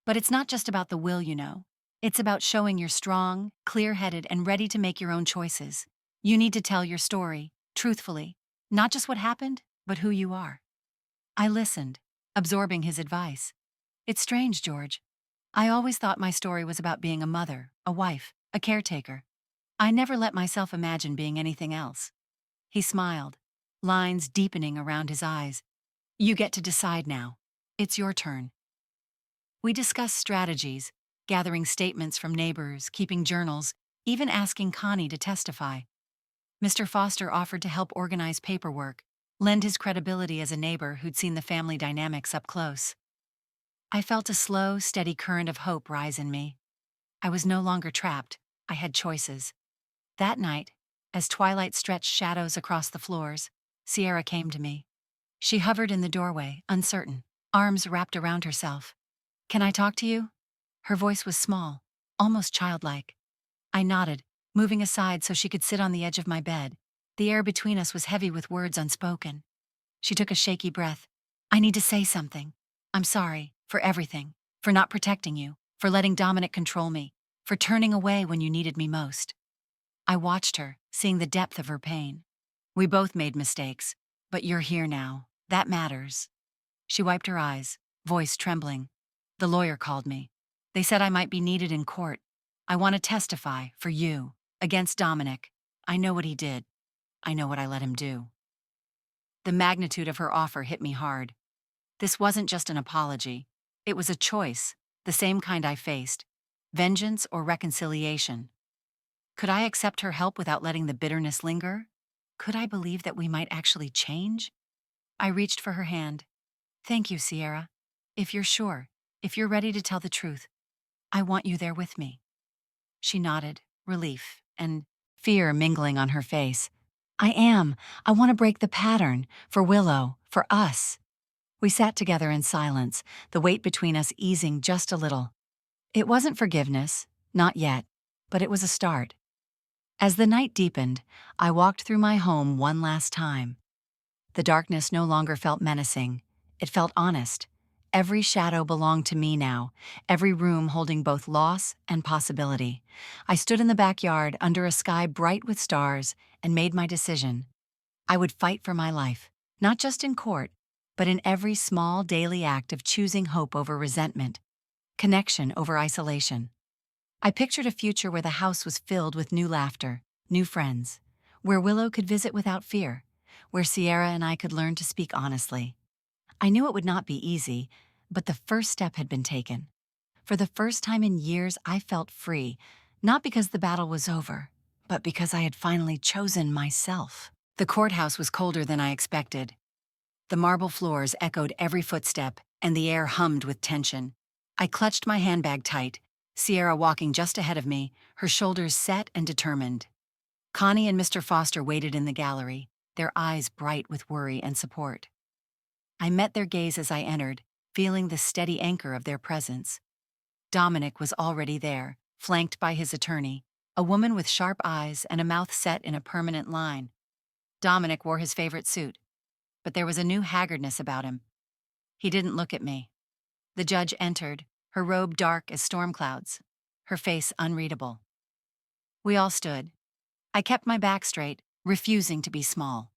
But it's not just about the will, you know. It's about showing you're strong, clear-headed, and ready to make your own choices. You need to tell your story, truthfully. Not just what happened, but who you are. I listened, absorbing his advice. It's strange, George. I always thought my story was about being a mother, a wife, a caretaker. I never let myself imagine being anything else. He smiled, lines deepening around his eyes. You get to decide now. It's your turn. We discussed strategies, gathering statements from neighbors, keeping journals, even asking Connie to testify. Mr. Foster offered to help organize paperwork, lend his credibility as a neighbor who'd seen the family dynamics up close. I felt a slow, steady current of hope rise in me. I was no longer trapped. I had choices. That night, as twilight stretched shadows across the floors, Sierra came to me. She hovered in the doorway, uncertain, arms wrapped around herself. Can I talk to you? Her voice was small, almost childlike. I nodded, moving aside so she could sit on the edge of my bed. The air between us was heavy with words unspoken. She took a shaky breath. I need to say something. I'm sorry, for everything, for not protecting you, for letting Dominic control me, for turning away when you needed me most. I watched her, seeing the depth of her pain. We both made mistakes, but you're here now. That matters. She wiped her eyes, voice trembling. The lawyer called me. They said I might be needed in court. I want to testify, for you, against Dominic. I know what he did. I know what I let him do. The magnitude of her offer hit me hard. This wasn't just an apology. It was a choice, the same kind I faced. Vengeance or reconciliation. Could I accept her help without letting the bitterness linger? Could I believe that we might actually change? I reached for her hand. Thank you, Sierra. If you're sure, if you're ready to tell the truth, I want you there with me. She nodded, relief and fear mingling on her face. I am. I want to break the pattern, for Willow, for us. We sat together in silence, the weight between us easing just a little. It wasn't forgiveness, not yet, but it was a start. As the night deepened, I walked through my home one last time. The darkness no longer felt menacing. It felt honest. Every shadow belonged to me now, every room holding both loss and possibility. I stood in the backyard under a sky bright with stars and made my decision. I would fight for my life, not just in court, but in every small daily act of choosing hope over resentment, connection over isolation. I pictured a future where the house was filled with new laughter, new friends, where Willow could visit without fear, where Sierra and I could learn to speak honestly. I knew it would not be easy, but the first step had been taken. For the first time in years, I felt free, not because the battle was over, but because I had finally chosen myself. The courthouse was colder than I expected. The marble floors echoed every footstep, and the air hummed with tension. I clutched my handbag tight, Sierra walking just ahead of me, her shoulders set and determined. Connie and Mr. Foster waited in the gallery, their eyes bright with worry and support. I met their gaze as I entered, feeling the steady anchor of their presence. Dominic was already there, flanked by his attorney, a woman with sharp eyes and a mouth set in a permanent line. Dominic wore his favorite suit, but there was a new haggardness about him. He didn't look at me. The judge entered, her robe dark as storm clouds, her face unreadable. We all stood. I kept my back straight, refusing to be small.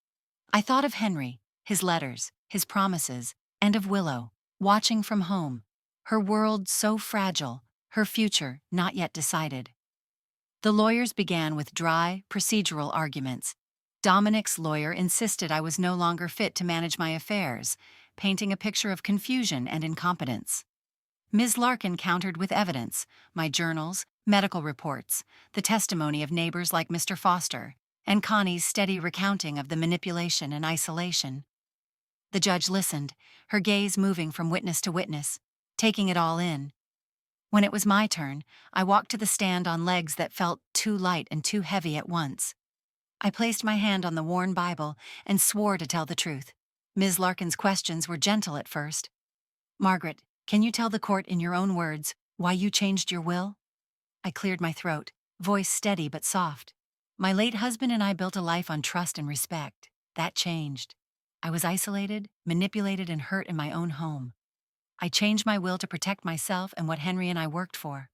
I thought of Henry, his letters, his promises, and of Willow, watching from home, her world so fragile, her future not yet decided. The lawyers began with dry, procedural arguments. Dominic's lawyer insisted I was no longer fit to manage my affairs, painting a picture of confusion and incompetence. Ms. Larkin countered with evidence, my journals, medical reports, the testimony of neighbors like Mr. Foster, and Connie's steady recounting of the manipulation and isolation. The judge listened, her gaze moving from witness to witness, taking it all in. When it was my turn, I walked to the stand on legs that felt too light and too heavy at once. I placed my hand on the worn Bible and swore to tell the truth. Ms. Larkin's questions were gentle at first. "Margaret, can you tell the court in your own words why you changed your will?" I cleared my throat, voice steady but soft. "My late husband and I built a life on trust and respect. That changed. I was isolated, manipulated, and hurt in my own home. I changed my will to protect myself and what Henry and I worked for.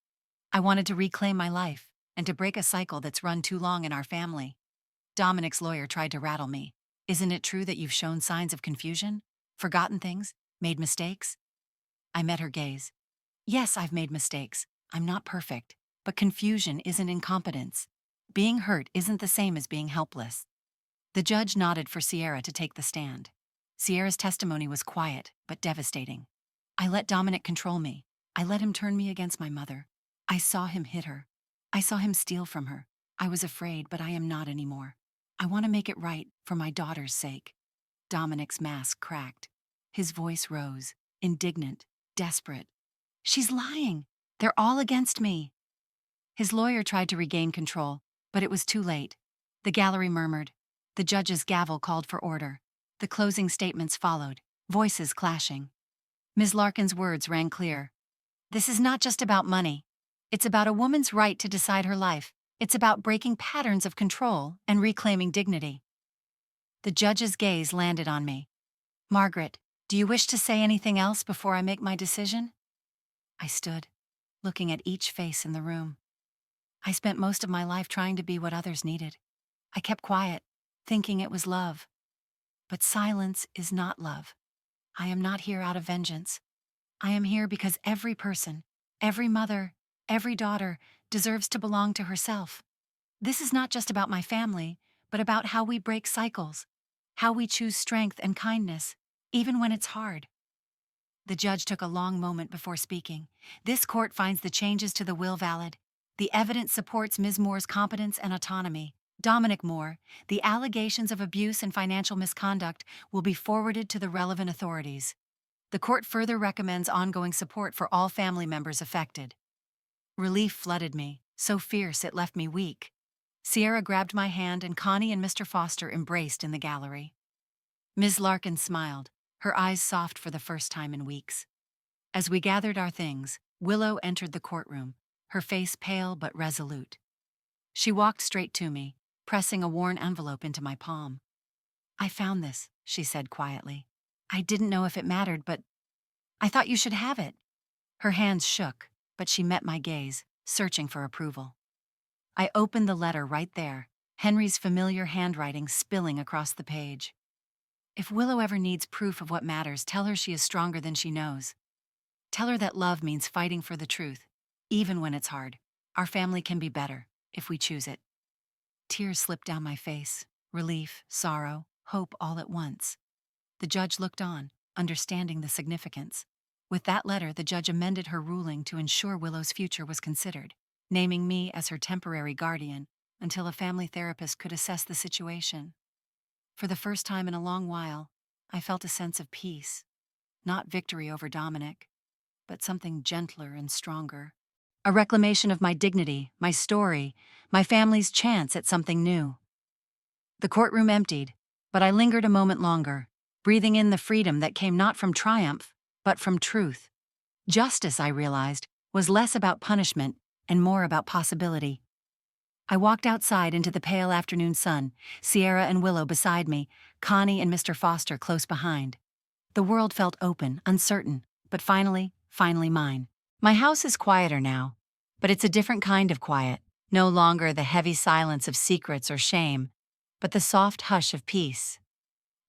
I wanted to reclaim my life and to break a cycle that's run too long in our family." Dominic's lawyer tried to rattle me. "Isn't it true that you've shown signs of confusion? Forgotten things? Made mistakes?" I met her gaze. "Yes, I've made mistakes. I'm not perfect. But confusion isn't incompetence. Being hurt isn't the same as being helpless." The judge nodded for Sierra to take the stand. Sierra's testimony was quiet, but devastating. "I let Dominic control me. I let him turn me against my mother. I saw him hit her. I saw him steal from her. I was afraid, but I am not anymore. I want to make it right for my daughter's sake." Dominic's mask cracked. His voice rose, indignant, desperate. "She's lying. They're all against me." His lawyer tried to regain control, but it was too late. The gallery murmured. The judge's gavel called for order. The closing statements followed, voices clashing. Ms. Larkin's words rang clear. "This is not just about money. It's about a woman's right to decide her life. It's about breaking patterns of control and reclaiming dignity." The judge's gaze landed on me. "Margaret, do you wish to say anything else before I make my decision?" I stood, looking at each face in the room. I spent most of my life trying to be what others needed. I kept quiet, thinking it was love. But silence is not love. I am not here out of vengeance. I am here because every person, every mother, every daughter deserves to belong to herself. This is not just about my family, but about how we break cycles, how we choose strength and kindness, even when it's hard. The judge took a long moment before speaking. "This court finds the changes to the will valid. The evidence supports Ms. Moore's competence and autonomy. Dominic Moore, the allegations of abuse and financial misconduct will be forwarded to the relevant authorities. The court further recommends ongoing support for all family members affected." Relief flooded me, so fierce it left me weak. Sierra grabbed my hand and Connie and Mr. Foster embraced in the gallery. Ms. Larkin smiled, her eyes soft for the first time in weeks. As we gathered our things, Willow entered the courtroom, her face pale but resolute. She walked straight to me, pressing a worn envelope into my palm. "I found this," she said quietly. "I didn't know if it mattered, but I thought you should have it." Her hands shook, but she met my gaze, searching for approval. I opened the letter right there, Henry's familiar handwriting spilling across the page. "If Willow ever needs proof of what matters, tell her she is stronger than she knows. Tell her that love means fighting for the truth, even when it's hard. Our family can be better, if we choose it." Tears slipped down my face, relief, sorrow, hope all at once. The judge looked on, understanding the significance. With that letter, the judge amended her ruling to ensure Willow's future was considered, naming me as her temporary guardian until a family therapist could assess the situation. For the first time in a long while, I felt a sense of peace. Not victory over Dominic, but something gentler and stronger. A reclamation of my dignity, my story, my family's chance at something new. The courtroom emptied, but I lingered a moment longer, breathing in the freedom that came not from triumph, but from truth. Justice, I realized, was less about punishment and more about possibility. I walked outside into the pale afternoon sun, Sierra and Willow beside me, Connie and Mr. Foster close behind. The world felt open, uncertain, but finally mine. My house is quieter now, but it's a different kind of quiet, no longer the heavy silence of secrets or shame, but the soft hush of peace.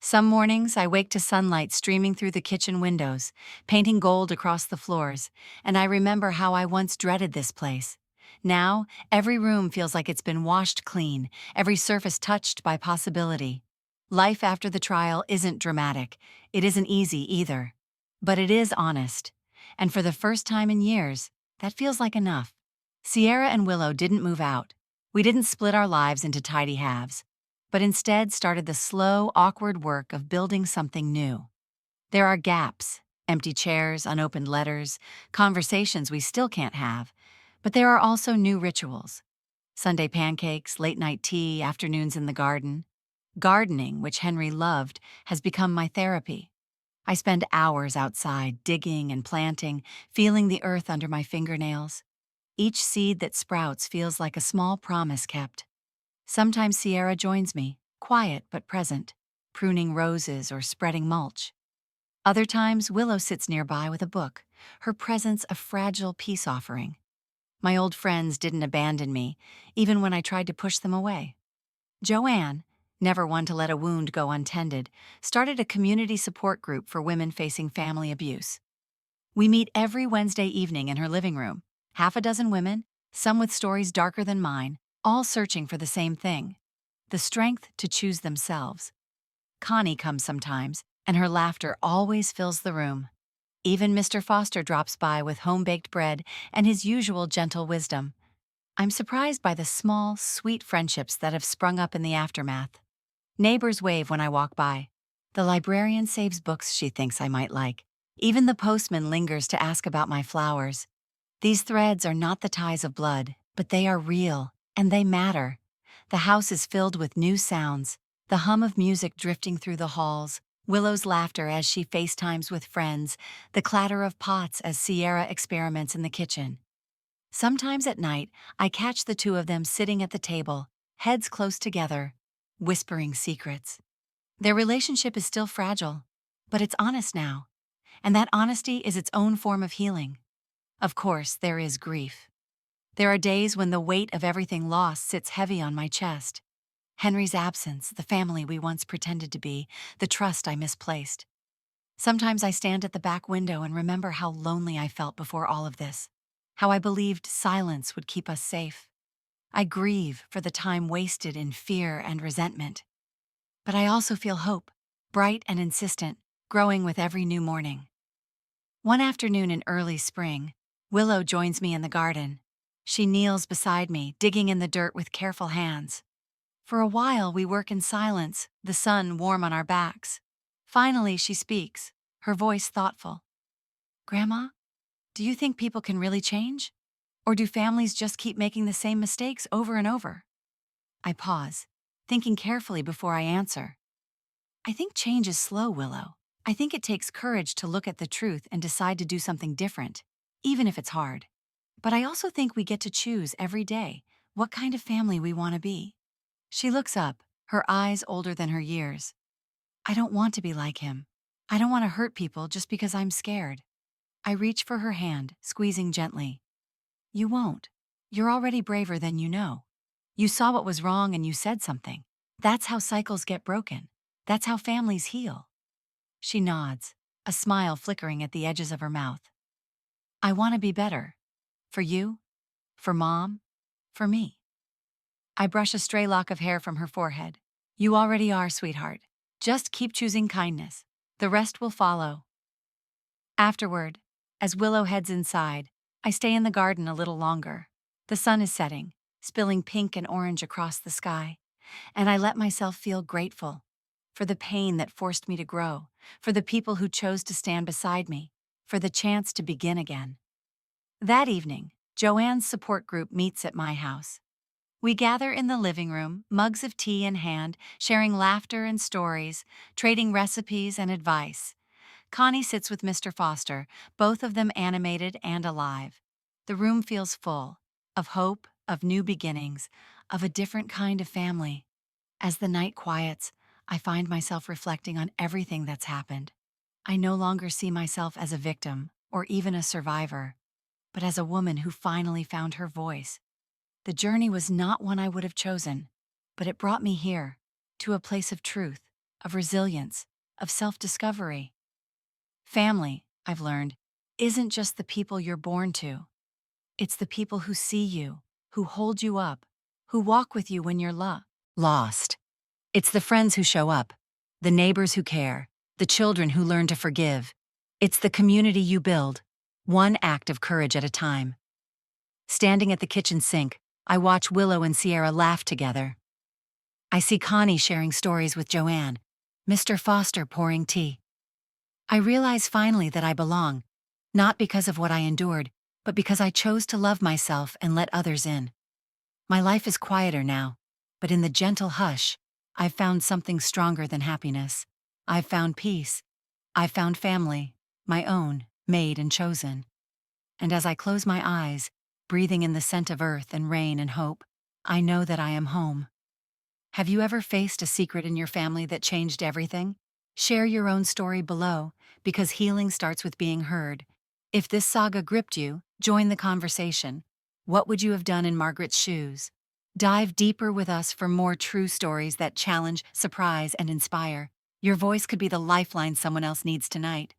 Some mornings, I wake to sunlight streaming through the kitchen windows, painting gold across the floors, and I remember how I once dreaded this place. Now, every room feels like it's been washed clean, every surface touched by possibility. Life after the trial isn't dramatic. It isn't easy either. But it is honest. And for the first time in years, that feels like enough. Sierra and Willow didn't move out. We didn't split our lives into tidy halves, but instead started the slow, awkward work of building something new. There are gaps, empty chairs, unopened letters, conversations we still can't have, but there are also new rituals. Sunday pancakes, late-night tea, afternoons in the garden. Gardening, which Henry loved, has become my therapy. I spend hours outside, digging and planting, feeling the earth under my fingernails. Each seed that sprouts feels like a small promise kept. Sometimes Sierra joins me, quiet but present, pruning roses or spreading mulch. Other times, Willow sits nearby with a book, her presence a fragile peace offering. My old friends didn't abandon me, even when I tried to push them away. Joanne, never one to let a wound go untended, started a community support group for women facing family abuse. We meet every Wednesday evening in her living room, half a dozen women, some with stories darker than mine, all searching for the same thing: the strength to choose themselves. Connie comes sometimes, and her laughter always fills the room. Even Mr. Foster drops by with home-baked bread and his usual gentle wisdom. I'm surprised by the small, sweet friendships that have sprung up in the aftermath. Neighbors wave when I walk by. The librarian saves books she thinks I might like. Even the postman lingers to ask about my flowers. These threads are not the ties of blood, but they are real, and they matter. The house is filled with new sounds, the hum of music drifting through the halls, Willow's laughter as she FaceTimes with friends, the clatter of pots as Sierra experiments in the kitchen. Sometimes at night, I catch the two of them sitting at the table, heads close together, whispering secrets. Their relationship is still fragile, but it's honest now, and that honesty is its own form of healing. Of course, there is grief. There are days when the weight of everything lost sits heavy on my chest. Henry's absence, the family we once pretended to be, the trust I misplaced. Sometimes I stand at the back window and remember how lonely I felt before all of this, how I believed silence would keep us safe. I grieve for the time wasted in fear and resentment. But I also feel hope, bright and insistent, growing with every new morning. One afternoon in early spring, Willow joins me in the garden. She kneels beside me, digging in the dirt with careful hands. For a while, we work in silence, the sun warm on our backs. Finally, she speaks, her voice thoughtful. "Grandma, do you think people can really change? Or do families just keep making the same mistakes over and over?" I pause, thinking carefully before I answer. "I think change is slow, Willow. I think it takes courage to look at the truth and decide to do something different, even if it's hard. But I also think we get to choose every day what kind of family we want to be." She looks up, her eyes older than her years. "I don't want to be like him. I don't want to hurt people just because I'm scared." I reach for her hand, squeezing gently. "You won't. You're already braver than you know. You saw what was wrong and you said something. That's how cycles get broken. That's how families heal." She nods, a smile flickering at the edges of her mouth. "I want to be better. For you, for Mom, for me." I brush a stray lock of hair from her forehead. "You already are, sweetheart. Just keep choosing kindness. The rest will follow." Afterward, as Willow heads inside, I stay in the garden a little longer. The sun is setting, spilling pink and orange across the sky, and I let myself feel grateful for the pain that forced me to grow, for the people who chose to stand beside me, for the chance to begin again. That evening, Joanne's support group meets at my house. We gather in the living room, mugs of tea in hand, sharing laughter and stories, trading recipes and advice. Connie sits with Mr. Foster, both of them animated and alive. The room feels full, of hope, of new beginnings, of a different kind of family. As the night quiets, I find myself reflecting on everything that's happened. I no longer see myself as a victim, or even a survivor, but as a woman who finally found her voice. The journey was not one I would have chosen, but it brought me here, to a place of truth, of resilience, of self-discovery. Family, I've learned, isn't just the people you're born to. It's the people who see you, who hold you up, who walk with you when you're lost. It's the friends who show up, the neighbors who care, the children who learn to forgive. It's the community you build, one act of courage at a time. Standing at the kitchen sink, I watch Willow and Sierra laugh together. I see Connie sharing stories with Joanne, Mr. Foster pouring tea. I realize finally that I belong, not because of what I endured, but because I chose to love myself and let others in. My life is quieter now, but in the gentle hush, I've found something stronger than happiness. I've found peace. I've found family, my own, made and chosen. And as I close my eyes, breathing in the scent of earth and rain and hope, I know that I am home. Have you ever faced a secret in your family that changed everything? Share your own story below, because healing starts with being heard. If this saga gripped you, join the conversation. What would you have done in Margaret's shoes? Dive deeper with us for more true stories that challenge, surprise, and inspire. Your voice could be the lifeline someone else needs tonight.